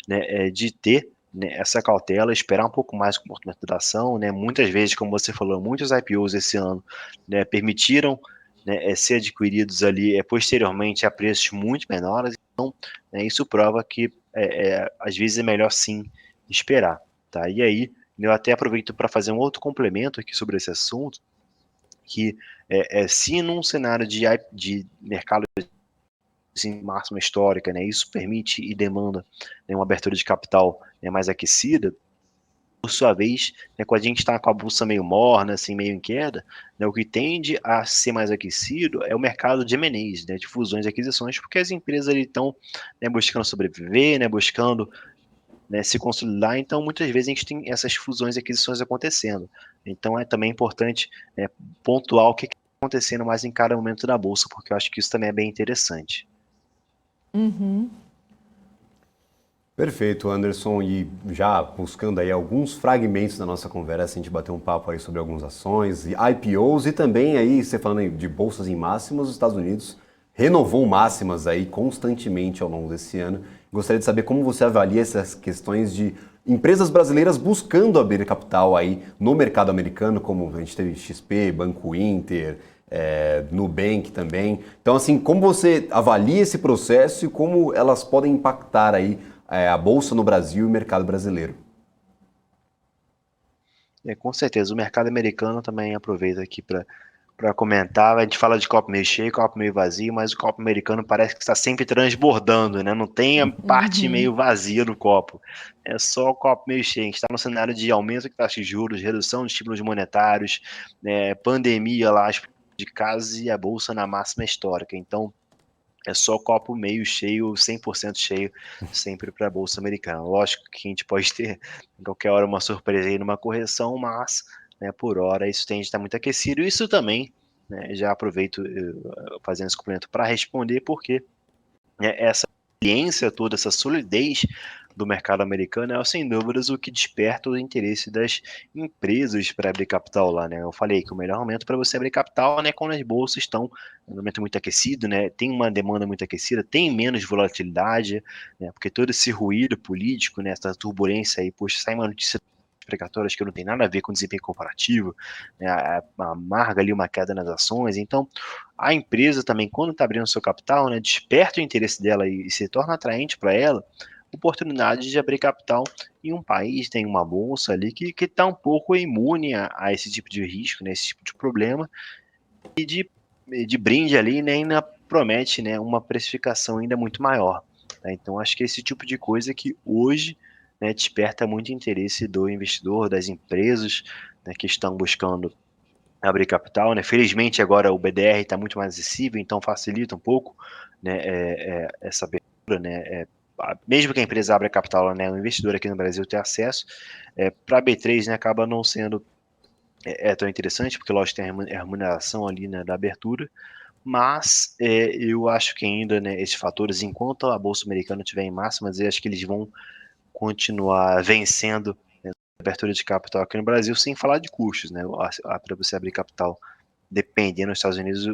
[SPEAKER 6] né, de ter, né, essa cautela, esperar um pouco mais com o comportamento da ação, né, muitas vezes, como você falou, muitos IPOs esse ano, né, permitiram, né, ser adquiridos ali posteriormente a preços muito menores, então, né, isso prova que às vezes é melhor sim esperar, tá? E aí, eu até aproveito para fazer um outro complemento aqui sobre esse assunto, que se num cenário de mercado assim, máxima histórica, né, isso permite e demanda, né, uma abertura de capital, né, mais aquecida, por sua vez, né, quando a gente está com a bolsa meio morna, assim, meio em queda, né, o que tende a ser mais aquecido é o mercado de M&As, né, de fusões e aquisições, porque as empresas estão, né, buscando sobreviver, né, buscando, né, se consolidar, então muitas vezes a gente tem essas fusões e aquisições acontecendo. Então é também importante, né, pontuar o que está acontecendo mais em cada momento da bolsa, porque eu acho que isso também é bem interessante.
[SPEAKER 1] Uhum.
[SPEAKER 3] Perfeito, Anderson. E já buscando aí alguns fragmentos da nossa conversa, a gente bateu um papo aí sobre algumas ações e IPOs e também aí, você falando aí de bolsas em máximas, os Estados Unidos renovou máximas aí constantemente ao longo desse ano. Gostaria de saber como você avalia essas questões de empresas brasileiras buscando abrir capital aí no mercado americano, como a gente teve XP, Banco Inter, Nubank também. Então, assim, como você avalia esse processo e como elas podem impactar aí a Bolsa no Brasil e o mercado brasileiro?
[SPEAKER 6] Com certeza, o mercado americano também aproveita aqui para comentar. A gente fala de copo meio cheio, copo meio vazio, mas o copo americano parece que está sempre transbordando, né? Não tem a parte meio vazia do copo. É só o copo meio cheio. A gente está no cenário de aumento de taxa de juros, redução de estímulos monetários, né, pandemia lá de casos e a bolsa na máxima histórica. Então, é só copo meio cheio, 100% cheio, sempre para a Bolsa Americana. Lógico que a gente pode ter, em qualquer hora, uma surpresa aí numa correção, mas, né, por hora, isso tende a estar muito aquecido. Isso também, né, já aproveito fazendo esse complemento para responder, porque, né, essa resiliência toda, essa solidez do mercado americano é, sem dúvidas, o que desperta o interesse das empresas para abrir capital lá, né? Eu falei que o melhor momento para você abrir capital, né, quando as bolsas estão no momento muito aquecido, né? Tem uma demanda muito aquecida, tem menos volatilidade, né? Porque todo esse ruído político, né, essa turbulência aí, poxa, sai uma notícia precatórias que não tem nada a ver com desempenho comparativo, né, amarga ali uma queda nas ações. Então, a empresa também, quando está abrindo seu capital, né, desperta o interesse dela e se torna atraente para ela oportunidade de abrir capital em um país, tem uma bolsa ali que está um pouco imune a esse tipo de risco, né, esse tipo de problema, e de brinde ali, né, ainda promete, né, uma precificação ainda muito maior. Tá? Então, acho que esse tipo de coisa que hoje, né, desperta muito interesse do investidor, das empresas, né, que estão buscando abrir capital, né? Felizmente agora o BDR está muito mais acessível, então facilita um pouco, né, essa abertura, né? Mesmo que a empresa abra capital, né, o investidor aqui no Brasil ter acesso, para a B3, né, acaba não sendo tão interessante, porque lógico tem a remuneração ali, né, da abertura, mas eu acho que ainda, né, esses fatores, enquanto a Bolsa Americana estiver em máximas, eu acho que eles vão continuar vencendo, né, abertura de capital aqui no Brasil, sem falar de custos, né? Para você abrir capital, dependendo nos Estados Unidos,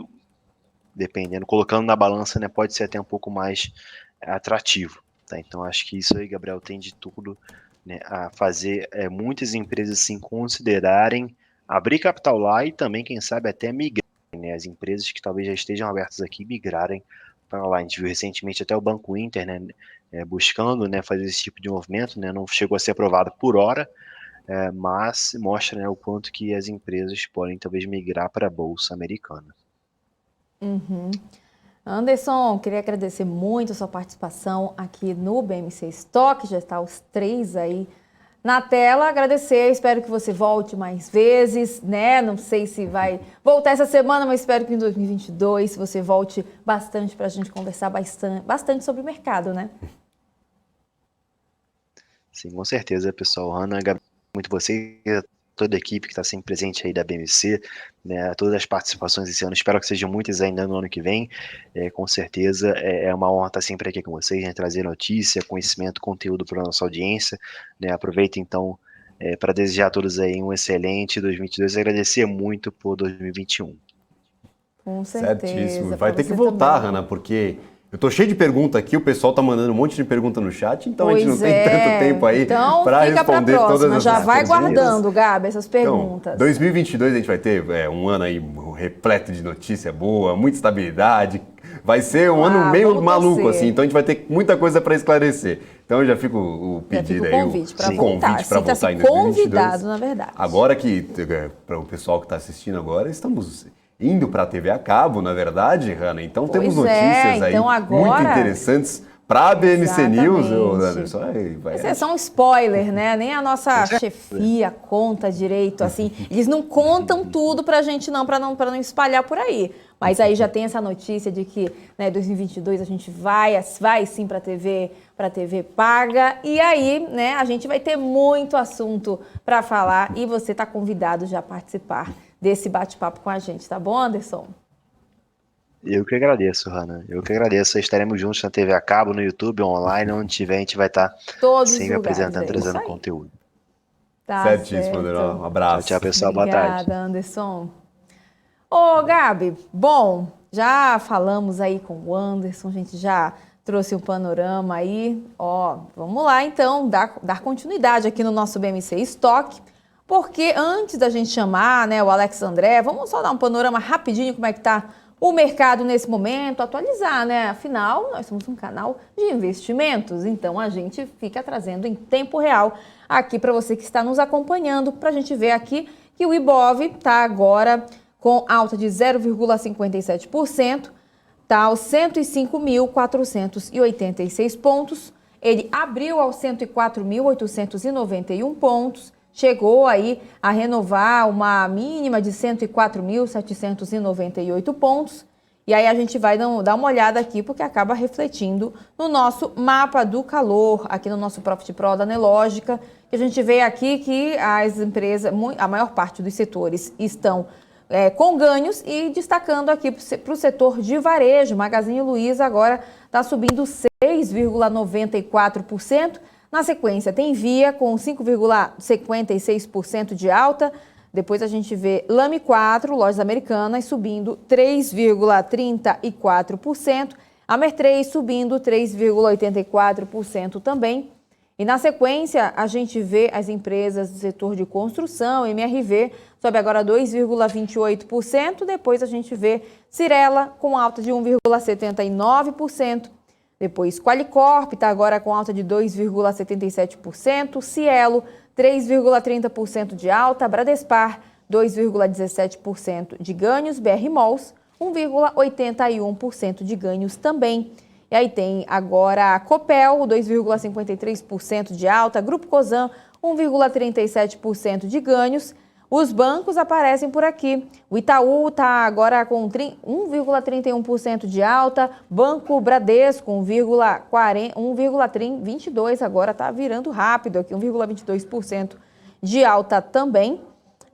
[SPEAKER 6] dependendo, colocando na balança, né, pode ser até um pouco mais atrativo, tá? Então acho que isso aí, Gabriel, tem de tudo, né, a fazer muitas empresas sim considerarem abrir capital lá e também, quem sabe, até migrar, né? As empresas que talvez já estejam abertas aqui migrarem para lá. A gente viu recentemente até o Banco Inter, né, buscando, né, fazer esse tipo de movimento, né? Não chegou a ser aprovado por hora, mas mostra, né, o quanto que as empresas podem talvez migrar para a Bolsa Americana.
[SPEAKER 1] Uhum. Anderson, queria agradecer muito a sua participação aqui no BMC Stock, já está os 3 aí na tela. Agradecer, espero que você volte mais vezes, né? Não sei se vai voltar essa semana, mas espero que em 2022 você volte bastante para a gente conversar bastante sobre o mercado, né?
[SPEAKER 6] Sim, com certeza, pessoal. Hanna, Gabriel, muito você, toda a equipe que está sempre presente aí da BMC, né, todas as participações esse ano, espero que sejam muitas ainda no ano que vem, com certeza é uma honra estar sempre aqui com vocês, né, trazer notícia, conhecimento, conteúdo para a nossa audiência, né, aproveito então para desejar a todos aí um excelente 2022 e agradecer muito por 2021.
[SPEAKER 1] Com certeza.
[SPEAKER 3] Certíssimo, vai ter que voltar, Hanna, porque eu tô cheio de pergunta aqui, o pessoal tá mandando um monte de pergunta no chat, então a gente não tem tanto tempo aí para responder todas as
[SPEAKER 1] já vai guardando, Gabi, essas perguntas.
[SPEAKER 3] Então, 2022 a gente vai ter um ano aí repleto de notícia boa, muita estabilidade, vai ser um ano meio maluco assim, então a gente vai ter muita coisa para esclarecer. Então já fica o pedido aí, o convite para voltar em 2022.
[SPEAKER 1] Convidado, na verdade.
[SPEAKER 3] Agora que, para o pessoal que está assistindo agora, estamos indo para a TV a cabo, na verdade, Hanna. Então temos notícias aí muito interessantes para a BMC News, Anderson.
[SPEAKER 1] Esse é só um spoiler, né? Nem a nossa chefia conta direito, assim. Eles não contam tudo para a gente para não espalhar por aí. Mas aí já tem essa notícia de que, né, 2022 a gente vai sim para a TV paga. E aí, né, a gente vai ter muito assunto para falar e você está convidado já a participar desse bate-papo com a gente, tá bom, Anderson?
[SPEAKER 6] Eu que agradeço, Hanna. Eu que agradeço. Estaremos juntos na TV a cabo, no YouTube, online, onde tiver, a gente vai estar sempre apresentando, trazendo conteúdo.
[SPEAKER 1] Tá
[SPEAKER 3] certíssimo, Anderson. Um abraço.
[SPEAKER 6] Tchau, pessoal. Boa tarde.
[SPEAKER 1] Obrigada, Anderson. Ô, Gabi, bom, já falamos aí com o Anderson, a gente já trouxe um panorama aí. Ó, vamos lá, então, dar continuidade aqui no nosso BMC Stock. Porque antes da gente chamar, né, o Alex André, vamos só dar um panorama rapidinho como é que está o mercado nesse momento, atualizar, né? Afinal, nós somos um canal de investimentos, então a gente fica trazendo em tempo real aqui para você que está nos acompanhando, para a gente ver aqui que o Ibov está agora com alta de 0,57%, está aos 105.486 pontos, ele abriu aos 104.891 pontos, chegou aí a renovar uma mínima de 104.798 pontos. E aí a gente vai dar uma olhada aqui, porque acaba refletindo no nosso mapa do calor, aqui no nosso Profit Pro da Nelógica, que a gente vê aqui que as empresas, a maior parte dos setores estão com ganhos e destacando aqui para o setor de varejo. Magazine Luiza agora está subindo 6,94%. Na sequência, tem Via com 5,56% de alta. Depois a gente vê Lame 4, Lojas Americanas, subindo 3,34%. Amer 3 subindo 3,84% também. E na sequência, a gente vê as empresas do setor de construção, MRV, sobe agora 2,28%. Depois a gente vê Cyrela com alta de 1,79%. Depois, Qualicorp está agora com alta de 2,77%, Cielo, 3,30% de alta, Bradespar, 2,17% de ganhos, BR Malls, 1,81% de ganhos também. E aí tem agora a Copel, 2,53% de alta, Grupo Cosan, 1,37% de ganhos. Os bancos aparecem por aqui. O Itaú está agora com 1,31% de alta. Banco Bradesco, 1,22%, agora está virando rápido aqui, 1,22% de alta também.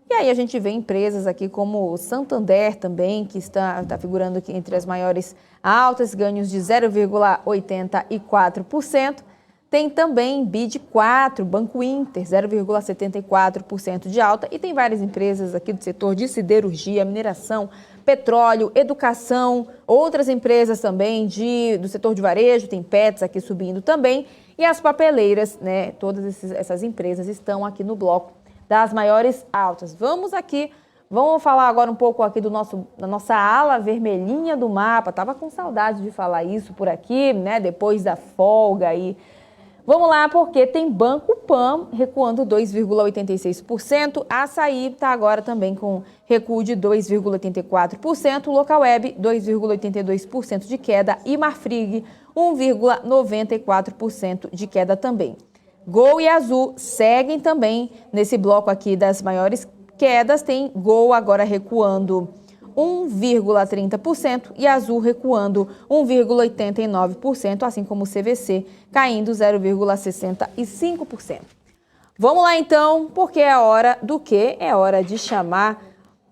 [SPEAKER 1] E aí a gente vê empresas aqui como o Santander também, que está figurando aqui entre as maiores altas, ganhos de 0,84%. Tem também BID4, Banco Inter, 0,74% de alta. E tem várias empresas aqui do setor de siderurgia, mineração, petróleo, educação, outras empresas também do setor de varejo, tem Pets aqui subindo também. E as papeleiras, né, todas essas empresas estão aqui no bloco das maiores altas. Vamos falar agora um pouco aqui da nossa ala vermelhinha do mapa. Tava com saudade de falar isso por aqui, né, depois da folga aí. Vamos lá, porque tem Banco Pan recuando 2,86%, Açaí está agora também com recuo de 2,84%, Localweb 2,82% de queda e Marfrig 1,94% de queda também. Gol e Azul seguem também nesse bloco aqui das maiores quedas, tem Gol agora recuando 1,30% e Azul recuando 1,89%, assim como o CVC caindo 0,65%. Vamos lá então, porque é hora do quê? É hora de chamar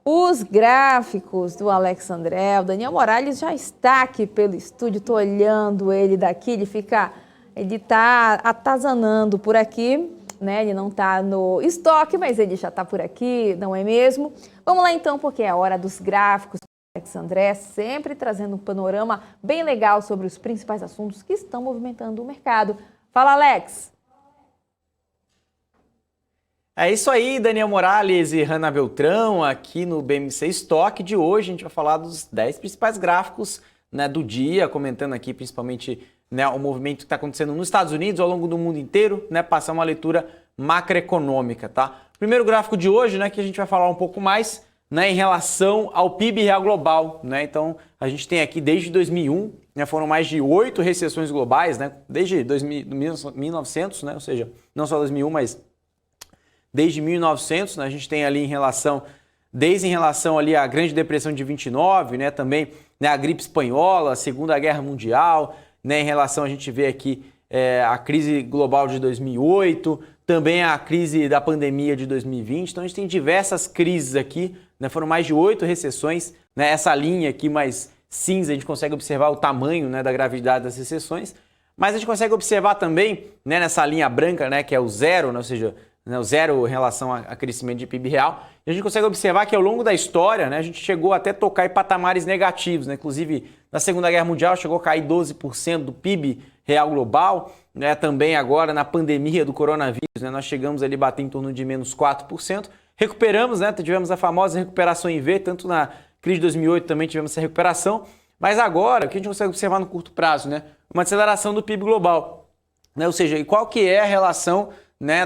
[SPEAKER 1] os gráficos do Alex André. O Daniel Morales já está aqui pelo estúdio, estou olhando ele daqui, ele está atazanando por aqui, né? Ele não está no estoque, mas ele já está por aqui, não é mesmo? Vamos lá então, porque é a hora dos gráficos. Alex André sempre trazendo um panorama bem legal sobre os principais assuntos que estão movimentando o mercado. Fala, Alex!
[SPEAKER 7] É isso aí, Daniel Morales e Hanna Beltrão, aqui no BMC Stock de hoje. A gente vai falar dos 10 principais gráficos, né, do dia, comentando aqui principalmente, né, o movimento que está acontecendo nos Estados Unidos, ao longo do mundo inteiro, né, passar uma leitura macroeconômica, tá? Primeiro gráfico de hoje, né, que a gente vai falar um pouco mais, né, em relação ao PIB real global, né? Então, a gente tem aqui desde 2001, né, foram mais de 8 recessões globais, né, desde 1900, né, ou seja, não só 2001, mas desde 1900, né, a gente tem ali desde em relação ali à Grande Depressão de 29, né, também, né, a gripe espanhola, a Segunda Guerra Mundial, né, em relação a gente vê aqui a crise global de 2008, também a crise da pandemia de 2020. Então a gente tem diversas crises aqui, né, foram mais de 8 recessões, né, essa linha aqui mais cinza a gente consegue observar o tamanho, né, da gravidade das recessões, mas a gente consegue observar também, né, nessa linha branca, né, que é o zero, né, ou seja, né, o zero em relação a crescimento de PIB real, e a gente consegue observar que ao longo da história, né, a gente chegou até a tocar em patamares negativos, né, inclusive na Segunda Guerra Mundial chegou a cair 12% do PIB real global, né, também agora na pandemia do coronavírus, né, nós chegamos ali a bater em torno de menos 4%, recuperamos, né, tivemos a famosa recuperação em V, tanto na crise de 2008 também tivemos essa recuperação, mas agora o que a gente consegue observar no curto prazo, né, uma aceleração do PIB global, né, ou seja, e qual que é a relação, né,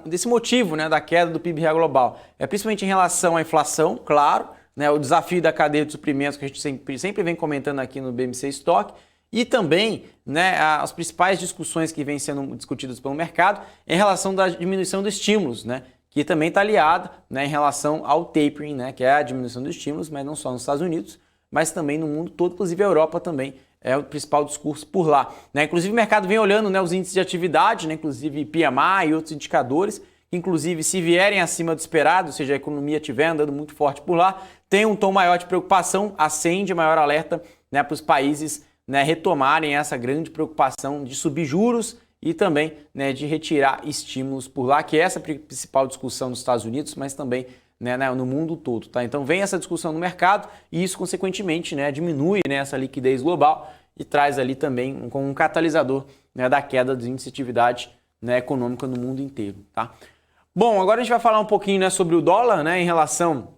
[SPEAKER 7] desse motivo, né, da queda do PIB real global? É principalmente em relação à inflação, claro, né, o desafio da cadeia de suprimentos que a gente sempre vem comentando aqui no BMC Stock, e também, né, as principais discussões que vêm sendo discutidas pelo mercado em relação da diminuição dos estímulos, né, que também está aliada, né, em relação ao tapering, né, que é a diminuição dos estímulos, mas não só nos Estados Unidos, mas também no mundo todo, inclusive a Europa também é o principal discurso por lá, né? Inclusive o mercado vem olhando, né, os índices de atividade, né, inclusive PMI e outros indicadores, que inclusive se vierem acima do esperado, ou seja, a economia estiver andando muito forte por lá, tem um tom maior de preocupação, acende maior alerta, né, para os países, né, retomarem essa grande preocupação de subir juros e também, né, de retirar estímulos por lá, que é essa principal discussão nos Estados Unidos, mas também, né, no mundo todo, tá? Então vem essa discussão no mercado e isso, consequentemente, né, diminui, né, essa liquidez global e traz ali também como um catalisador, né, da queda dos índices de atividade, né, econômica no mundo inteiro, tá? Bom, agora a gente vai falar um pouquinho, né, sobre o dólar, né, em relação,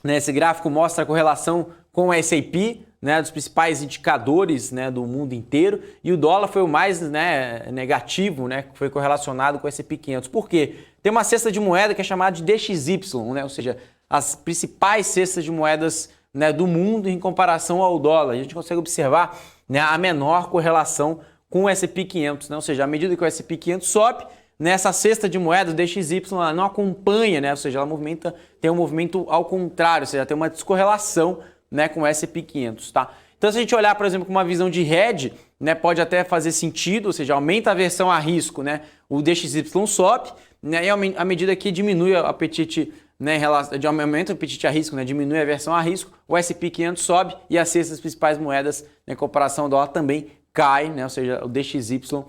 [SPEAKER 7] né, esse gráfico mostra a correlação com o S&P, né, dos principais indicadores, né, do mundo inteiro, e o dólar foi o mais, né, negativo, né, que foi correlacionado com o S&P 500. Por quê? Tem uma cesta de moeda que é chamada de DXY, né, ou seja, as principais cestas de moedas, né, do mundo em comparação ao dólar. A gente consegue observar, né, a menor correlação com o S&P 500, né, ou seja, à medida que o S&P 500 sobe, nessa cesta de moedas DXY ela não acompanha, né, ou seja, ela tem um movimento ao contrário, ou seja, tem uma descorrelação, né, com o S&P 500, tá? Então, se a gente olhar, por exemplo, com uma visão de hedge, né, pode até fazer sentido, ou seja, aumenta a aversão a risco, né, o DXY sobe, né, e à medida que diminui o apetite, né, aumenta o apetite a risco, né, diminui a aversão a risco, o S&P 500 sobe e as cestas principais moedas, né, em comparação ao dólar, também cai, né, ou seja, o DXY,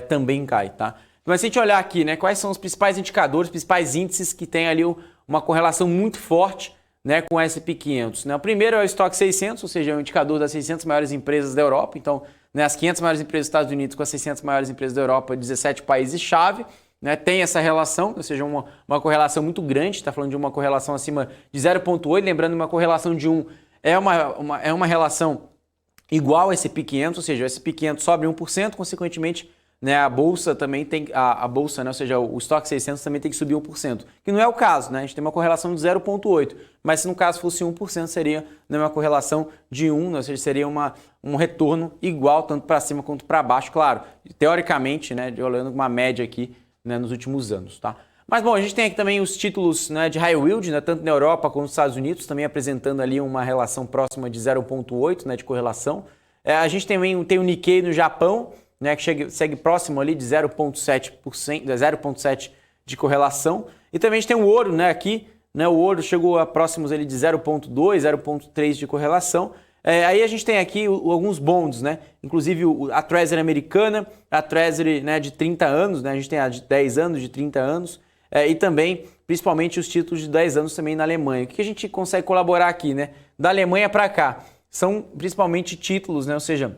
[SPEAKER 7] também cai, tá? Mas se a gente olhar aqui, né, quais são os principais indicadores, principais índices que tem ali uma correlação muito forte, né, com o S&P 500. Né? O primeiro é o Stock 600, ou seja, é o indicador das 600 maiores empresas da Europa. Então, né, as 500 maiores empresas dos Estados Unidos com as 600 maiores empresas da Europa, 17 países-chave, né, tem essa relação, ou seja, uma correlação muito grande. Está falando de uma correlação acima de 0,8, lembrando uma correlação de 1 é uma relação igual ao S&P 500, ou seja, o S&P 500 sobe 1%, consequentemente, né, a bolsa também tem, a bolsa, né, ou seja, o Stock 600 também tem que subir 1%, que não é o caso, né, a gente tem uma correlação de 0,8, mas se no caso fosse 1%, seria, né, uma correlação de 1, né, ou seja, seria um retorno igual, tanto para cima quanto para baixo, claro, teoricamente, né, olhando uma média aqui, né, nos últimos anos, tá? Mas, bom, a gente tem aqui também os títulos, né, de high yield, né, tanto na Europa como nos Estados Unidos, também apresentando ali uma relação próxima de 0,8, né, de correlação. A gente também tem o Nikkei no Japão, né, que segue próximo ali de 0,7% de correlação. E também a gente tem o ouro, né, aqui, né, o ouro chegou a próximos ali de 0,2, 0,3 de correlação. Aí a gente tem aqui alguns bonds, né, inclusive a Treasury americana, a Treasury, né, de 30 anos, né, a gente tem a de 10 anos, de 30 anos, e também, principalmente, os títulos de 10 anos também na Alemanha. O que a gente consegue colaborar aqui, né, da Alemanha para cá? São principalmente títulos, né, ou seja,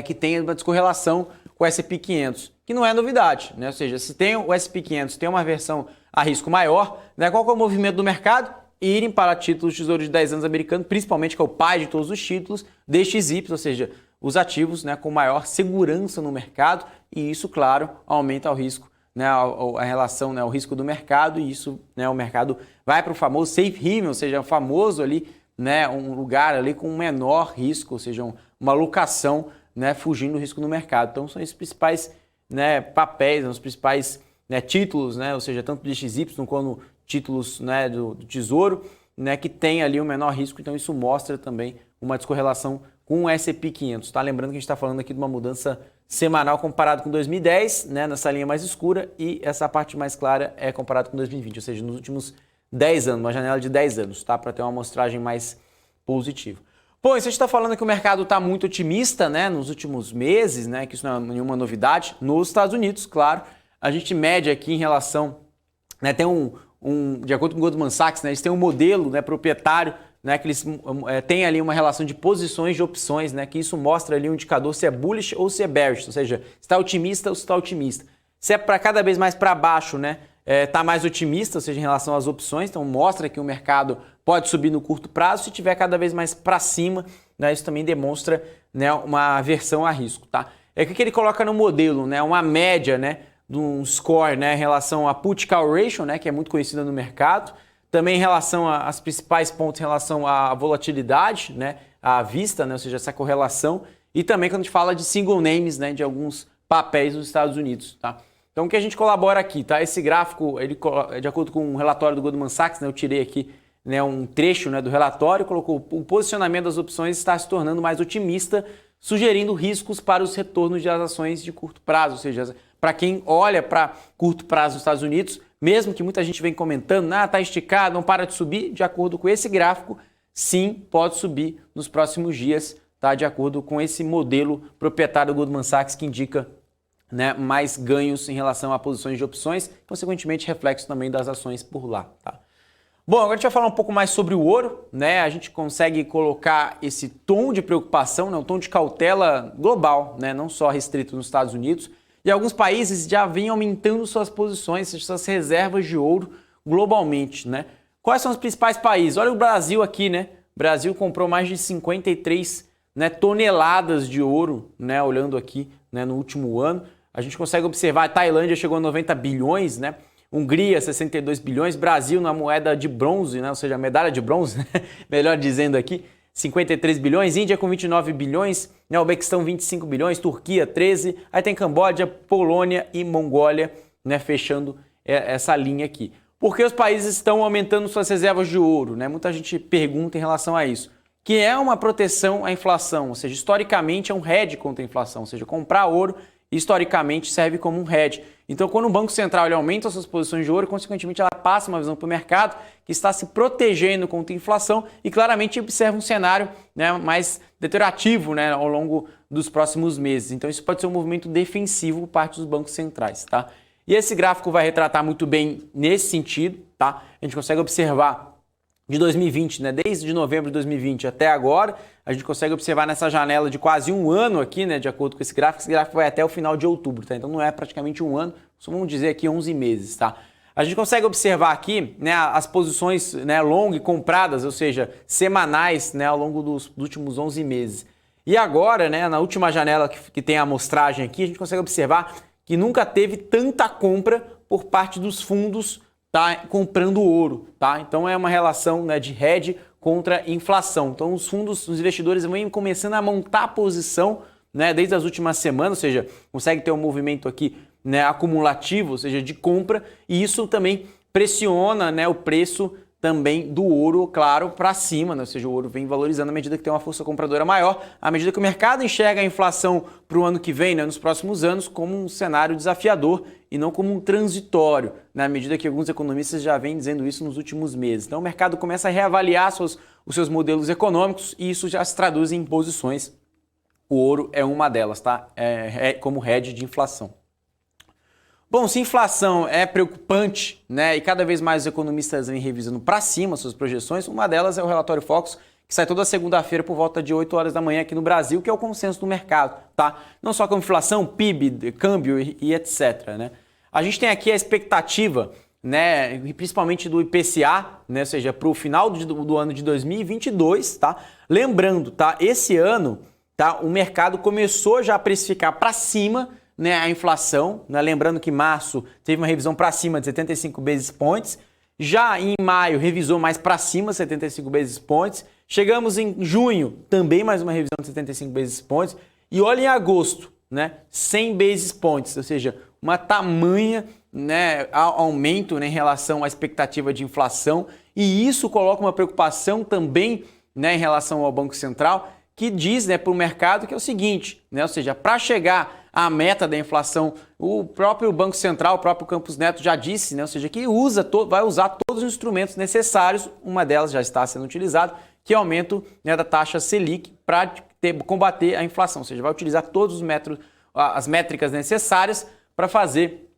[SPEAKER 7] que tem uma descorrelação com o S&P 500, que não é novidade, né? Ou seja, se tem o S&P 500 tem uma aversão a risco maior, né? Qual que é o movimento do mercado? Irem para títulos de tesouro de 10 anos americano, principalmente que é o pai de todos os títulos, DXY, ou seja, os ativos, né, com maior segurança no mercado, e isso, claro, aumenta o risco, né, a relação, né, o risco do mercado, e isso, né, o mercado vai para o famoso safe haven, ou seja, o famoso ali, né, um lugar ali com menor risco, ou seja, uma alocação, né, fugindo do risco no mercado. Então são esses principais, né, papéis, os principais, né, títulos, né, ou seja, tanto do DXY quanto títulos, né, do Tesouro, né, que tem ali um menor risco. Então isso mostra também uma descorrelação com o S&P 500. Tá? Lembrando que a gente está falando aqui de uma mudança semanal comparado com 2010, né, nessa linha mais escura, e essa parte mais clara é comparado com 2020, ou seja, nos últimos 10 anos, uma janela de 10 anos, tá? Para ter uma amostragem mais positiva. Bom, e se a gente está falando que o mercado está muito otimista, né, nos últimos meses, né, que isso não é nenhuma novidade, nos Estados Unidos, claro, a gente mede aqui em relação, né, tem de acordo com o Goldman Sachs, né, eles têm um modelo, né, proprietário, né, que eles têm ali uma relação de posições de opções, né, que isso mostra ali um indicador se é bullish ou se é bearish, ou seja, se está otimista ou se está otimista. Se é para cada vez mais para baixo, né, está mais otimista, ou seja, em relação às opções, então mostra que o mercado pode subir no curto prazo. Se tiver cada vez mais para cima, né, isso também demonstra, né, uma aversão a risco. Tá? O que ele coloca no modelo, né, uma média, né, de um score, né, em relação a put call ratio, né, que é muito conhecida no mercado, também em relação às principais pontos em relação à volatilidade, né, à vista, né, ou seja, essa correlação, e também quando a gente fala de single names, né, de alguns papéis dos Estados Unidos. Tá? Então o que a gente colabora aqui, tá? Esse gráfico, ele, de acordo com um relatório do Goldman Sachs, né, eu tirei aqui, né, um trecho, né, do relatório, colocou o posicionamento das opções está se tornando mais otimista, sugerindo riscos para os retornos das ações de curto prazo, ou seja, para quem olha para curto prazo nos Estados Unidos, mesmo que muita gente vem comentando, está esticado, não para de subir, de acordo com esse gráfico, sim, pode subir nos próximos dias, tá? De acordo com esse modelo proprietário do Goldman Sachs, que indica, né, mais ganhos em relação a posições de opções, consequentemente reflexo também das ações por lá. Tá? Bom, agora a gente vai falar um pouco mais sobre o ouro, né? A gente consegue colocar esse tom de preocupação, né, um tom de cautela global, né, não só restrito nos Estados Unidos, e alguns países já vêm aumentando suas posições, suas reservas de ouro globalmente, né? Quais são os principais países? Olha o Brasil aqui, né? O Brasil comprou mais de 53, né, toneladas de ouro, né, olhando aqui, né, no último ano. A gente consegue observar, a Tailândia chegou a 90 bilhões, né? Hungria, 62 bilhões, Brasil na moeda de bronze, né? Ou seja, a medalha de bronze, né? Melhor dizendo aqui, 53 bilhões, Índia com 29 bilhões, né? Uzbequistão 25 bilhões, Turquia 13, aí tem Camboja, Polônia e Mongólia, né? Fechando essa linha aqui. Por que os países estão aumentando suas reservas de ouro, né? Muita gente pergunta em relação a isso. Que é uma proteção à inflação, ou seja, historicamente é um hedge contra a inflação, ou seja, comprar ouro historicamente serve como um hedge. Então, quando o Banco Central ele aumenta as suas posições de ouro, consequentemente ela passa uma visão para o mercado que está se protegendo contra a inflação e claramente observa um cenário, né, mais deteriorativo, né, ao longo dos próximos meses. Então, isso pode ser um movimento defensivo por parte dos bancos centrais, tá? E esse gráfico vai retratar muito bem nesse sentido, tá? A gente consegue observar de 2020, né, desde novembro de 2020 até agora, a gente consegue observar nessa janela de quase um ano aqui, né, de acordo com esse gráfico vai até o final de outubro, tá? Então não é praticamente um ano, vamos dizer aqui 11 meses, tá? A gente consegue observar aqui, né, as posições, né, long compradas, ou seja, semanais, né, ao longo dos últimos 11 meses. E agora, né, na última janela que tem a amostragem aqui, a gente consegue observar que nunca teve tanta compra por parte dos fundos, tá, comprando ouro, tá? Então é uma relação, né, de hedge contra inflação. Então os fundos, os investidores vêm começando a montar a posição, né, desde as últimas semanas, ou seja, consegue ter um movimento aqui, né, acumulativo, ou seja, de compra, e isso também pressiona, né, o preço também do ouro, claro, para cima, né? Ou seja, o ouro vem valorizando à medida que tem uma força compradora maior, à medida que o mercado enxerga a inflação para o ano que vem, né, nos próximos anos, como um cenário desafiador e não como um transitório, na medida que alguns economistas já vêm dizendo isso nos últimos meses. Então o mercado começa a reavaliar os seus modelos econômicos e isso já se traduz em posições. O ouro é uma delas, tá? Como hedge de inflação. Bom, se a inflação é preocupante, né, e cada vez mais os economistas vêm revisando para cima suas projeções, uma delas é o relatório Focus, que sai toda segunda-feira por volta de 8 horas da manhã aqui no Brasil, que é o consenso do mercado, tá? Não só com inflação, PIB, câmbio e etc, né? A gente tem aqui a expectativa, né, principalmente do IPCA, né, ou seja, para o final do ano de 2022, tá? Lembrando, tá, esse ano, tá, o mercado começou já a precificar para cima, né, a inflação, né? Lembrando que março teve uma revisão para cima de 75 basis points, já em maio revisou mais para cima, 75 basis points, chegamos em junho, também mais uma revisão de 75 basis points, e olha em agosto, né, 100 basis points, ou seja, uma tamanha, né, aumento, né, em relação à expectativa de inflação, e isso coloca uma preocupação também, né, em relação ao Banco Central, que diz, né, para o mercado que é o seguinte, né, ou seja, para chegar à meta da inflação, o próprio Banco Central, o próprio Campos Neto já disse, né, ou seja, que vai usar todos os instrumentos necessários, uma delas já está sendo utilizada, que é o aumento, né, da taxa Selic para combater a inflação, ou seja, vai utilizar todos os as métricas necessárias para fazer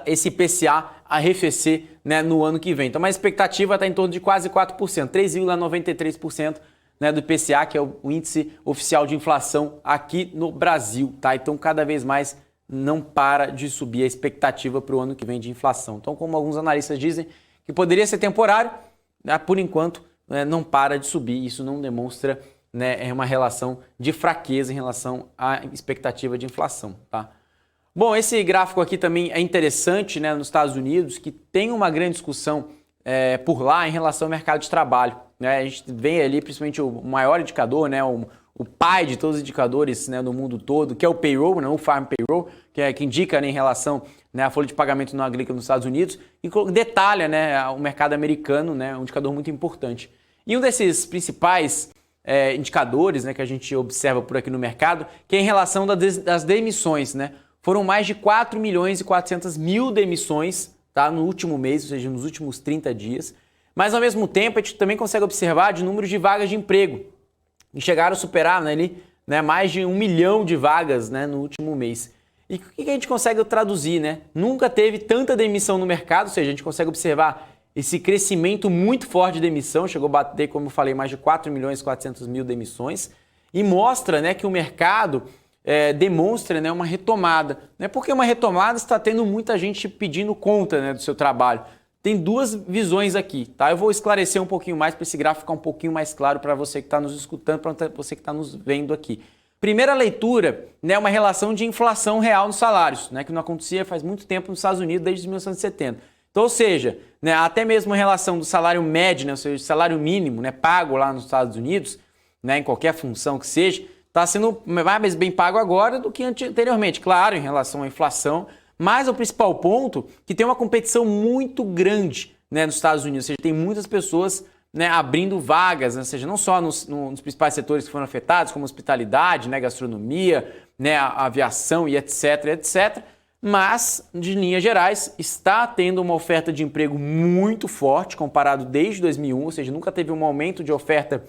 [SPEAKER 7] esse IPCA arrefecer, né, no ano que vem. Então, a expectativa está em torno de quase 4%, 3,93%, né, do IPCA, que é o índice oficial de inflação aqui no Brasil, tá? Então, cada vez mais não para de subir a expectativa para o ano que vem de inflação. Então, como alguns analistas dizem, que poderia ser temporário, né, por enquanto, né, não para de subir. Isso não demonstra, né, uma relação de fraqueza em relação à expectativa de inflação, tá? Bom, esse gráfico aqui também é interessante, né, nos Estados Unidos, que tem uma grande discussão por lá em relação ao mercado de trabalho, né? A gente vê ali principalmente o maior indicador, né, o pai de todos os indicadores, né, no mundo todo, que é o payroll, né, o farm payroll, que indica, né, em relação, né, à folha de pagamento não agrícola nos Estados Unidos, e detalha, né, o mercado americano, né, um indicador muito importante. E um desses principais indicadores, né, que a gente observa por aqui no mercado, que é em relação das demissões, né? Foram mais de 4 milhões e 400 mil demissões, tá, no último mês, ou seja, nos últimos 30 dias. Mas, ao mesmo tempo, a gente também consegue observar de número de vagas de emprego. E chegaram a superar, né, ali, né, mais de 1 milhão de vagas, né, no último mês. E o que a gente consegue traduzir, né? Nunca teve tanta demissão no mercado, ou seja, a gente consegue observar esse crescimento muito forte de demissão, chegou a bater, como eu falei, mais de 4 milhões e 400 mil demissões, e mostra, né, que o mercado demonstra, né, uma retomada. Né? Porque uma retomada está tendo muita gente pedindo conta, né, do seu trabalho. Tem duas visões aqui, tá? Eu vou esclarecer um pouquinho mais para esse gráfico ficar um pouquinho mais claro para você que está nos escutando, para você que está nos vendo aqui. Primeira leitura, né, uma relação de inflação real nos salários, né, que não acontecia faz muito tempo nos Estados Unidos, desde 1970. Então, ou seja, né, até mesmo a relação do salário médio, né, ou seja, salário mínimo, né, pago lá nos Estados Unidos, né, em qualquer função que seja, está sendo mais bem pago agora do que anteriormente, claro, em relação à inflação, mas o principal ponto que tem uma competição muito grande, né, nos Estados Unidos, ou seja, tem muitas pessoas, né, abrindo vagas, né, ou seja, não só nos principais setores que foram afetados, como hospitalidade, né, gastronomia, né, a aviação e etc, mas, de linhas gerais, está tendo uma oferta de emprego muito forte, comparado desde 2001, ou seja, nunca teve um aumento de oferta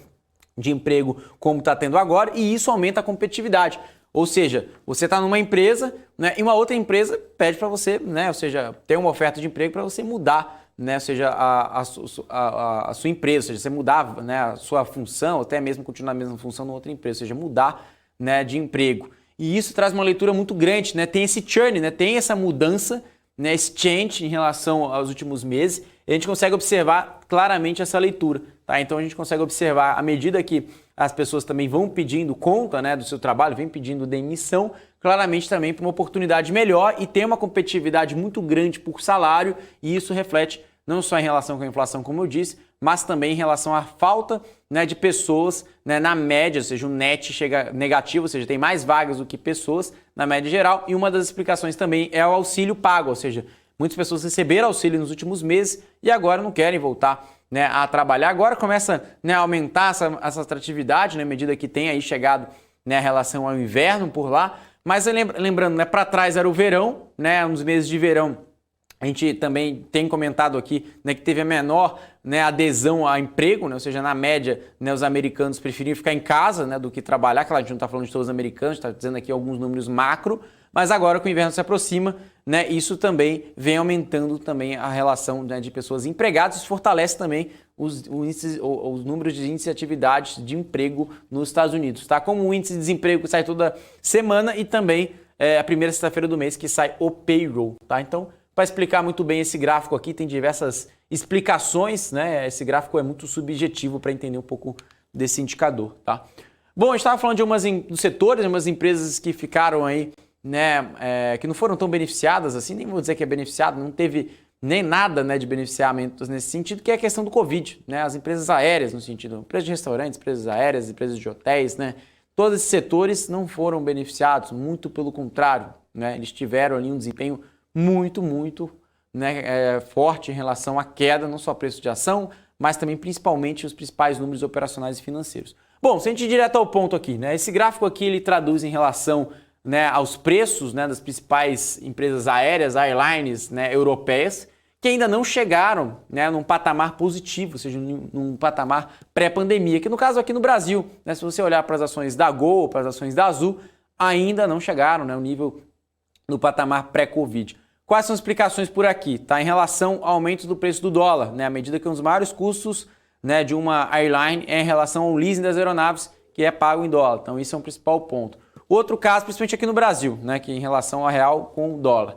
[SPEAKER 7] de emprego como está tendo agora, e isso aumenta a competitividade. Ou seja, você está numa empresa, né, e uma outra empresa pede para você, né, ou seja, ter uma oferta de emprego para você mudar, né, ou seja, a sua empresa, ou seja, você mudar, né, a sua função, ou até mesmo continuar a mesma função numa outra empresa, ou seja, mudar, né, de emprego. E isso traz uma leitura muito grande, né, tem esse churn, né, tem essa mudança, né, esse change em relação aos últimos meses, e a gente consegue observar claramente essa leitura. Tá? Então a gente consegue observar, à medida que as pessoas também vão pedindo conta, né, do seu trabalho, vêm pedindo demissão, claramente também para uma oportunidade melhor e tem uma competitividade muito grande por salário, e isso reflete não só em relação com a inflação, como eu disse, mas também em relação à falta, né, de pessoas, né, na média, ou seja, o net chega negativo, ou seja, tem mais vagas do que pessoas na média geral, e uma das explicações também é o auxílio pago, ou seja, muitas pessoas receberam auxílio nos últimos meses e agora não querem voltar, né, a trabalhar. Agora começa, né, a aumentar essa atratividade, né, à medida que tem aí chegado, né, a relação ao inverno por lá. Mas lembrando, né, para trás era o verão, né, nos meses de verão a gente também tem comentado aqui, né, que teve a menor, né, adesão a emprego, né, ou seja, na média, né, os americanos preferiam ficar em casa, né, do que trabalhar. Claro, a gente não está falando de todos os americanos, está dizendo aqui alguns números macro, mas agora que o inverno se aproxima, né, isso também vem aumentando também a relação, né, de pessoas empregadas. Isso fortalece também os números de índice de atividade de emprego nos Estados Unidos. Tá? Como o índice de desemprego que sai toda semana e também a primeira sexta-feira do mês que sai o payroll. Tá? Então, para explicar muito bem esse gráfico aqui, tem diversas explicações, né? Esse gráfico é muito subjetivo para entender um pouco desse indicador. Tá? Bom, a gente estava falando de dos setores, de umas empresas que ficaram aí, né, que não foram tão beneficiadas assim, nem vou dizer que é beneficiado, não teve nem nada, né, de beneficiamentos nesse sentido, que é a questão do Covid, né, as empresas aéreas no sentido, empresas de restaurantes, empresas aéreas, empresas de hotéis, né, todos esses setores não foram beneficiados, muito pelo contrário, né, eles tiveram ali um desempenho muito, né, forte em relação à queda, não só preço de ação, mas também principalmente os principais números operacionais e financeiros. Bom, se a gente ir direto ao ponto aqui, né, esse gráfico aqui ele traduz em relação, né, aos preços, né, das principais empresas aéreas, airlines, né, europeias, que ainda não chegaram, né, num patamar positivo, ou seja, num patamar pré-pandemia, que no caso aqui no Brasil, né, se você olhar para as ações da Gol, para as ações da Azul, ainda não chegaram, né, ao nível do patamar pré-Covid. Quais são as explicações por aqui? Tá? Em relação ao aumento do preço do dólar, né, à medida que um dos maiores custos, né, de uma airline é em relação ao leasing das aeronaves, que é pago em dólar. Então, isso é um principal ponto. Outro caso, principalmente aqui no Brasil, né, que em relação ao real com o dólar.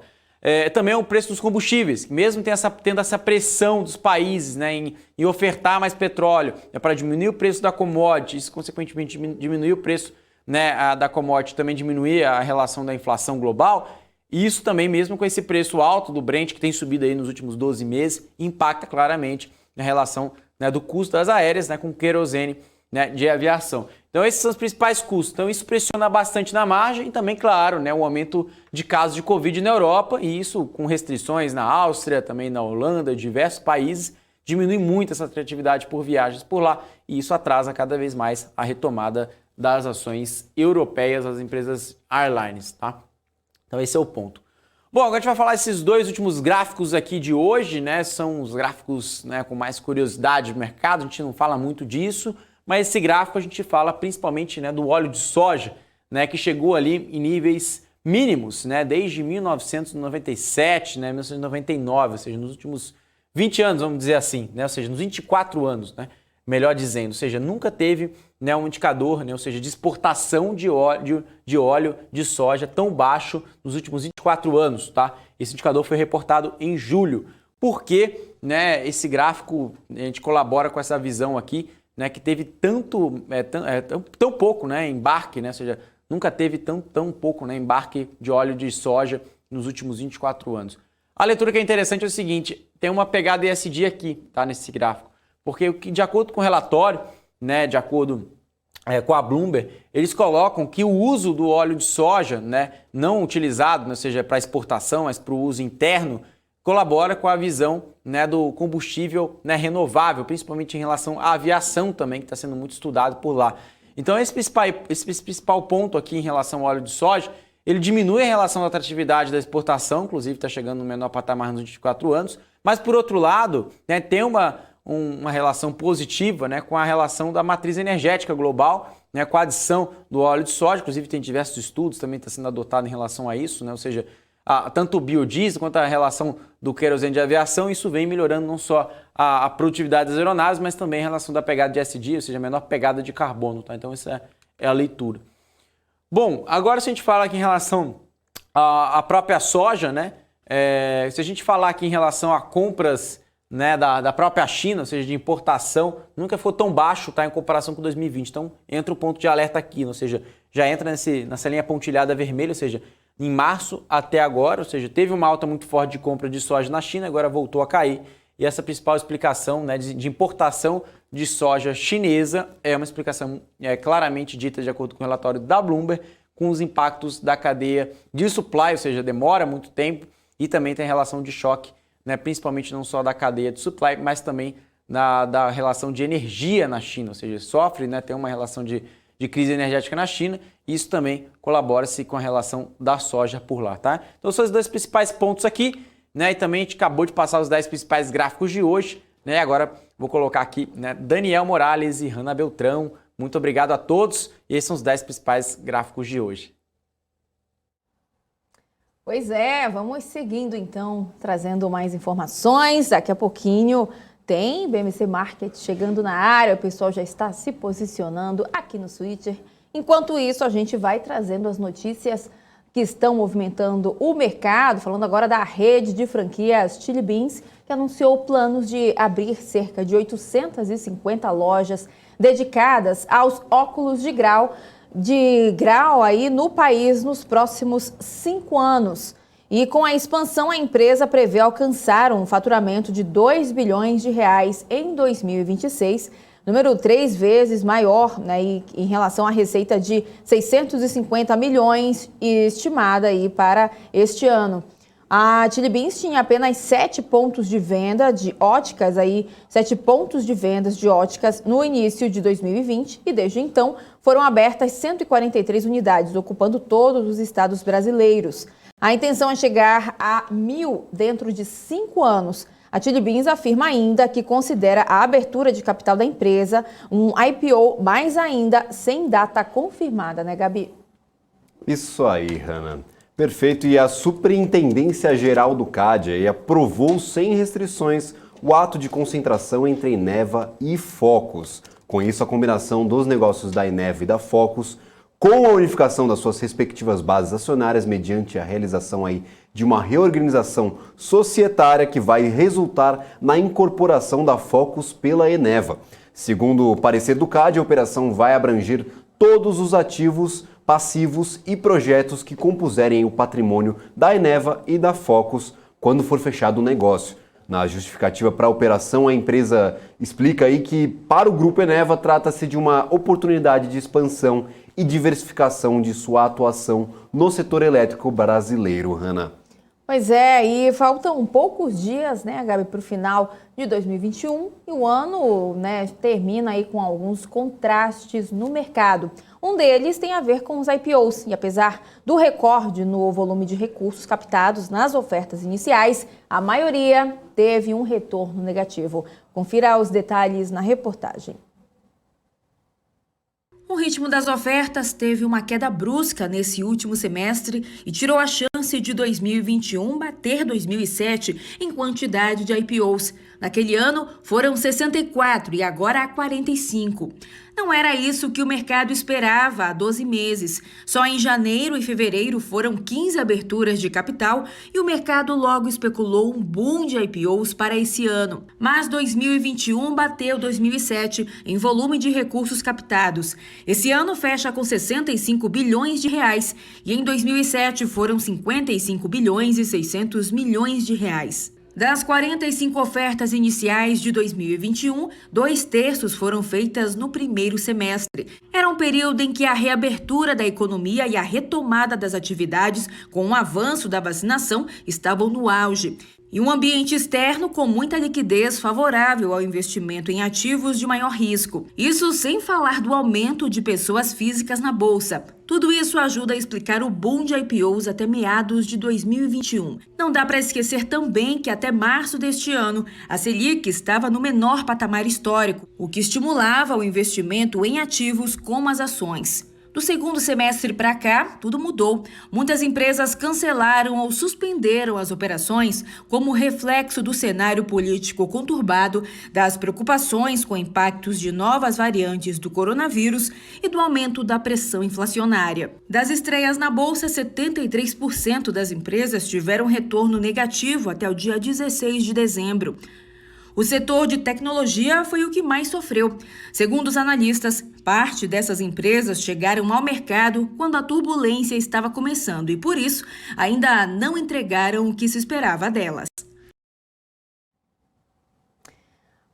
[SPEAKER 7] Também é o preço dos combustíveis, mesmo tendo essa pressão dos países, né, em ofertar mais petróleo, para diminuir o preço da commodity, isso consequentemente diminuir o preço, né, da commodity, também diminuir a relação da inflação global. E isso também, mesmo com esse preço alto do Brent, que tem subido aí nos últimos 12 meses, impacta claramente na relação, né, do custo das aéreas, né, com o querosene, né, de aviação. Então esses são os principais custos. Então isso pressiona bastante na margem e também, claro, né, o aumento de casos de Covid na Europa, e isso com restrições na Áustria, também na Holanda, diversos países, diminui muito essa atratividade por viagens por lá, e isso atrasa cada vez mais a retomada das ações europeias, das empresas airlines, tá? Então esse é o ponto. Bom, agora a gente vai falar esses dois últimos gráficos aqui de hoje, né? São os gráficos, né, com mais curiosidade do mercado, a gente não fala muito disso, mas esse gráfico a gente fala principalmente, né, do óleo de soja, né, que chegou ali em níveis mínimos, né, desde 1997, né, 1999, ou seja, nos últimos 20 anos, vamos dizer assim, né, ou seja, nos 24 anos, né, melhor dizendo, ou seja, nunca teve, né, um indicador, né, ou seja, de exportação de óleo de soja tão baixo nos últimos 24 anos, tá? Esse indicador foi reportado em julho. Por que, né, esse gráfico, a gente colabora com essa visão aqui, né, que teve tão pouco, né, embarque, né, ou seja, nunca teve tão pouco, né, embarque de óleo de soja nos últimos 24 anos. A leitura que é interessante é o seguinte, tem uma pegada ESG aqui, tá, nesse gráfico, porque de acordo com o relatório, né, de acordo com a Bloomberg, eles colocam que o uso do óleo de soja, né, não utilizado, né, ou seja, para exportação, mas para o uso interno, colabora com a visão, né, do combustível, né, renovável, principalmente em relação à aviação também, que está sendo muito estudado por lá. Então esse principal ponto aqui em relação ao óleo de soja, ele diminui a relação da atratividade da exportação, inclusive está chegando no menor patamar nos 24 anos, mas por outro lado, né, tem uma relação positiva, né, com a relação da matriz energética global, né, com a adição do óleo de soja, inclusive tem diversos estudos também está sendo adotado em relação a isso, né, ou seja, tanto o biodiesel quanto a relação do querosene de aviação, isso vem melhorando não só a produtividade das aeronaves, mas também a relação da pegada de ESG, ou seja, a menor pegada de carbono. Tá? Então, essa é a leitura. Bom, agora se a gente fala aqui em relação à própria soja, né? Se a gente falar aqui em relação a compras, né, da própria China, ou seja, de importação, nunca foi tão baixo, tá, em comparação com 2020. Então, entra o ponto de alerta aqui, ou seja, já entra nessa linha pontilhada vermelha, ou seja, em março até agora, ou seja, teve uma alta muito forte de compra de soja na China, agora voltou a cair. E essa principal explicação, né, de importação de soja chinesa é uma explicação claramente dita de acordo com o relatório da Bloomberg, com os impactos da cadeia de supply, ou seja, demora muito tempo, e também tem a relação de choque, né, principalmente não só da cadeia de supply, mas também da relação de energia na China, ou seja, sofre, né, tem uma relação de crise energética na China, e isso também colabora-se com a relação da soja por lá, tá? Então são os dois principais pontos aqui, né? E também a gente acabou de passar os 10 principais gráficos de hoje, né? Agora vou colocar aqui, né, Daniel Morales e Hanna Beltrão. Muito obrigado a todos. E esses são os 10 principais gráficos de hoje.
[SPEAKER 1] Pois é, vamos seguindo então, trazendo mais informações. Daqui a pouquinho tem BMC Market chegando na área, o pessoal já está se posicionando aqui no Twitter. Enquanto isso, a gente vai trazendo as notícias que estão movimentando o mercado, falando agora da rede de franquias Chili Beans, que anunciou planos de abrir cerca de 850 lojas dedicadas aos óculos de grau aí no país nos próximos 5 anos. E com a expansão, a empresa prevê alcançar um faturamento de 2 bilhões de reais em 2026, número 3 vezes maior, né, em relação à receita de 650 milhões estimada aí para este ano. A Chili Beans tinha apenas 7 pontos de venda de óticas, 7 pontos de vendas de óticas no início de 2020 e desde então foram abertas 143 unidades, ocupando todos os estados brasileiros. A intenção é chegar a 1.000 dentro de 5 anos. A Chili Beans afirma ainda que considera a abertura de capital da empresa um IPO, mas ainda sem data confirmada, né, Gabi?
[SPEAKER 3] Isso aí, Hanna. Perfeito. E a Superintendência Geral do CAD aprovou sem restrições o ato de concentração entre a Eneva e Focus. Com isso, a combinação dos negócios da Eneva e da Focus, com a unificação das suas respectivas bases acionárias mediante a realização aí de uma reorganização societária que vai resultar na incorporação da Focus pela Eneva. Segundo o parecer do CAD, a operação vai abranger todos os ativos, passivos e projetos que compuserem o patrimônio da Eneva e da Focus quando for fechado o negócio. Na justificativa para a operação, a empresa explica aí que para o Grupo Eneva trata-se de uma oportunidade de expansão e diversificação de sua atuação no setor elétrico brasileiro, Hanna.
[SPEAKER 1] Pois é, e faltam poucos dias, né, Gabi, para o final de 2021 e o ano, né, termina aí com alguns contrastes no mercado. Um deles tem a ver com os IPOs e apesar do recorde no volume de recursos captados nas ofertas iniciais, a maioria teve um retorno negativo. Confira os detalhes na reportagem. O ritmo das ofertas teve uma queda brusca nesse último semestre e tirou a chance de 2021 bater 2007 em quantidade de IPOs. Naquele ano foram 64 e agora há 45. Não era isso que o mercado esperava há 12 meses. Só em janeiro e fevereiro foram 15 aberturas de capital e o mercado logo especulou um boom de IPOs para esse ano. Mas 2021 bateu 2007 em volume de recursos captados. Esse ano fecha com 65 bilhões de reais e em 2007 foram 55 bilhões e 600 milhões de reais. Das 45 ofertas iniciais de 2021, 2/3 foram feitas no primeiro semestre. Era um período em que a reabertura da economia e a retomada das atividades com o avanço da vacinação estavam no auge.
[SPEAKER 8] E um ambiente externo com muita liquidez favorável ao investimento em ativos de maior risco. Isso sem falar do aumento de pessoas físicas na Bolsa. Tudo isso ajuda a explicar o boom de IPOs até meados de 2021. Não dá para esquecer também que até março deste ano, a Selic estava no menor patamar histórico, o que estimulava o investimento em ativos como as ações. Do segundo semestre para cá, tudo mudou. Muitas empresas cancelaram ou suspenderam as operações como reflexo do cenário político conturbado, das preocupações com impactos de novas variantes do coronavírus e do aumento da pressão inflacionária. Das estreias na Bolsa, 73% das empresas tiveram retorno negativo até o dia 16 de dezembro. O setor de tecnologia foi o que mais sofreu. Segundo os analistas, parte dessas empresas chegaram ao mercado quando a turbulência estava começando e, por isso, ainda não entregaram o que se esperava delas.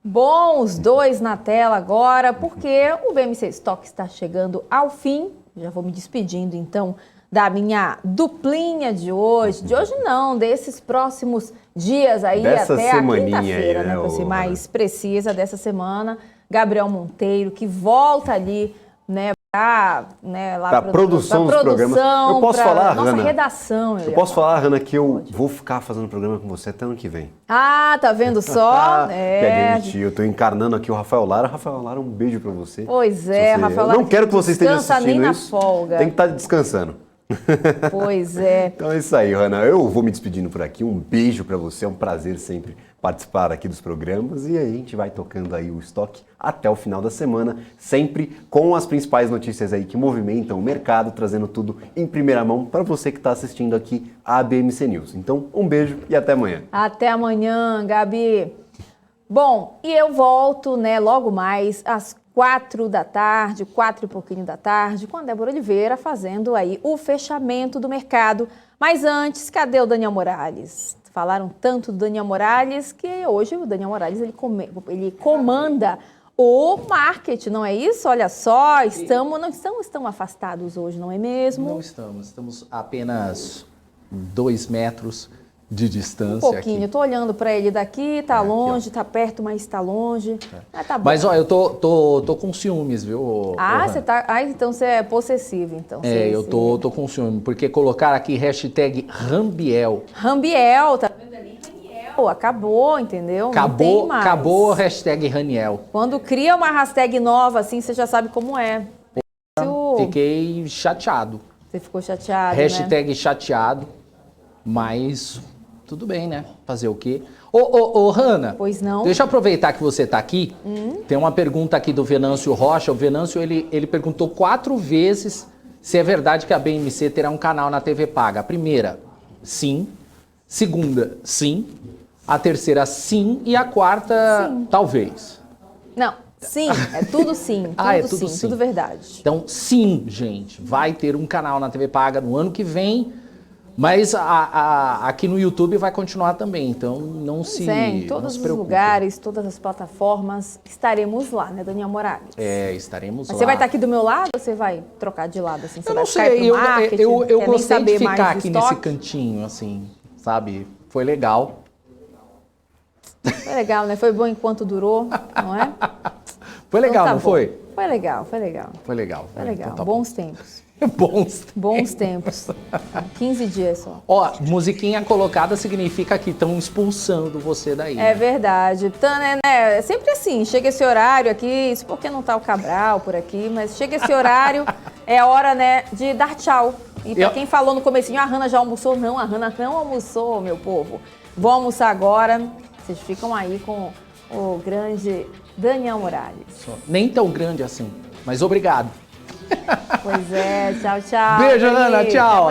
[SPEAKER 1] Bom, os dois na tela agora, porque o BMC Stock está chegando ao fim. Já vou me despedindo, então, da minha duplinha de hoje. De hoje não, desses próximos dias aí,
[SPEAKER 3] dessa
[SPEAKER 1] até a quinta-feira,
[SPEAKER 3] aí,
[SPEAKER 1] né, para ser mais precisa, dessa semana. Gabriel Monteiro, que volta ali, né, para
[SPEAKER 3] produção dos programas. Eu posso falar,
[SPEAKER 1] nossa
[SPEAKER 3] Hanna?
[SPEAKER 1] Redação.
[SPEAKER 3] Eu posso falar, Hanna, que eu vou ficar fazendo programa com você até ano que vem.
[SPEAKER 1] Ah, tá vendo só?
[SPEAKER 3] Quer admitir, eu tô encarnando aqui o Rafael Lara. Rafael Lara, um beijo pra você.
[SPEAKER 1] Pois é, Rafael Lara.
[SPEAKER 3] Não quero que você esteja assistindo
[SPEAKER 1] nem na
[SPEAKER 3] isso.
[SPEAKER 1] Folga.
[SPEAKER 3] Tem que estar descansando.
[SPEAKER 1] Pois é.
[SPEAKER 3] Então é isso aí, Hanna. Eu vou me despedindo por aqui. Um beijo pra você. É um prazer sempre participar aqui dos programas. E aí a gente vai tocando aí o estoque até o final da semana, sempre com as principais notícias aí que movimentam o mercado, trazendo tudo em primeira mão para você que está assistindo aqui a BMC News. Então, um beijo e até amanhã.
[SPEAKER 1] Até amanhã, Gabi. Bom, e eu volto, né, logo mais às 4 da tarde, 4 e pouquinho da tarde, com a Débora Oliveira fazendo aí o fechamento do mercado. Mas antes, cadê o Daniel Morales? Falaram tanto do Daniel Morales que hoje o Daniel Morales ele comanda o marketing, não é isso? Olha só, não estamos tão afastados hoje, não é mesmo?
[SPEAKER 5] Não estamos, estamos a apenas 2 metros de distância.
[SPEAKER 1] Um pouquinho, eu tô olhando para ele daqui, tá longe, tá perto, mas tá longe. Ah, tá bom.
[SPEAKER 5] Mas ó, eu tô com ciúmes, viu?
[SPEAKER 1] Você tá. Ah, então você é possessivo, então.
[SPEAKER 5] Eu tô com ciúmes, porque colocaram aqui hashtag Rambiel.
[SPEAKER 1] Rambiel, tá vendo ali? Raniel, acabou, entendeu? Não tem mais.
[SPEAKER 5] Acabou a hashtag Raniel.
[SPEAKER 1] Quando cria uma hashtag nova assim, você já sabe como é.
[SPEAKER 5] Fiquei chateado.
[SPEAKER 1] Você ficou chateado,
[SPEAKER 5] hashtag chateado, mas tudo bem, né? Fazer o quê? Ô, Hanna.
[SPEAKER 1] Pois não.
[SPEAKER 5] Deixa eu aproveitar que você tá aqui. Tem uma pergunta aqui do Venâncio Rocha. O Venâncio, ele perguntou 4 vezes se é verdade que a BMC terá um canal na TV paga. A primeira, sim. Segunda, sim. A terceira, sim. E a quarta, sim. Talvez.
[SPEAKER 1] Não, sim. É tudo sim. Tudo
[SPEAKER 5] é tudo
[SPEAKER 1] sim. Tudo verdade.
[SPEAKER 5] Então, sim, gente. Vai ter um canal na TV paga no ano que vem. Mas aqui no YouTube vai continuar também, então não se preocupe.
[SPEAKER 1] Em todos os lugares, todas as plataformas, estaremos lá, né, Daniel Morales?
[SPEAKER 5] Estaremos
[SPEAKER 1] lá.
[SPEAKER 5] Mas
[SPEAKER 1] você vai estar aqui do meu lado ou você vai trocar de lado? Assim? Você
[SPEAKER 5] eu
[SPEAKER 1] vai
[SPEAKER 5] não sei, eu gostei de ficar aqui nesse
[SPEAKER 1] estoque?
[SPEAKER 5] cantinho, assim, sabe? Foi legal.
[SPEAKER 1] Foi legal, né? Foi bom enquanto durou, não é?
[SPEAKER 5] Foi legal,
[SPEAKER 1] então,
[SPEAKER 5] não foi?
[SPEAKER 1] Foi legal, foi legal.
[SPEAKER 5] Foi legal.
[SPEAKER 1] Foi legal,
[SPEAKER 5] então,
[SPEAKER 1] bons tempos.
[SPEAKER 5] Bons
[SPEAKER 1] tempos. 15 dias só.
[SPEAKER 5] Ó, musiquinha colocada significa que estão expulsando você daí.
[SPEAKER 1] É verdade. Então, né, é sempre assim, chega esse horário aqui, isso porque não tá o Cabral por aqui, mas chega esse horário, é hora, né, de dar tchau. E pra quem falou no comecinho, a Hanna já almoçou, não, a Hanna não almoçou, meu povo. Vou almoçar agora, vocês ficam aí com o grande Daniel Morales.
[SPEAKER 5] Nem tão grande assim, mas obrigado.
[SPEAKER 1] Pois é, tchau, tchau.
[SPEAKER 5] Beijo, Hanna, tchau.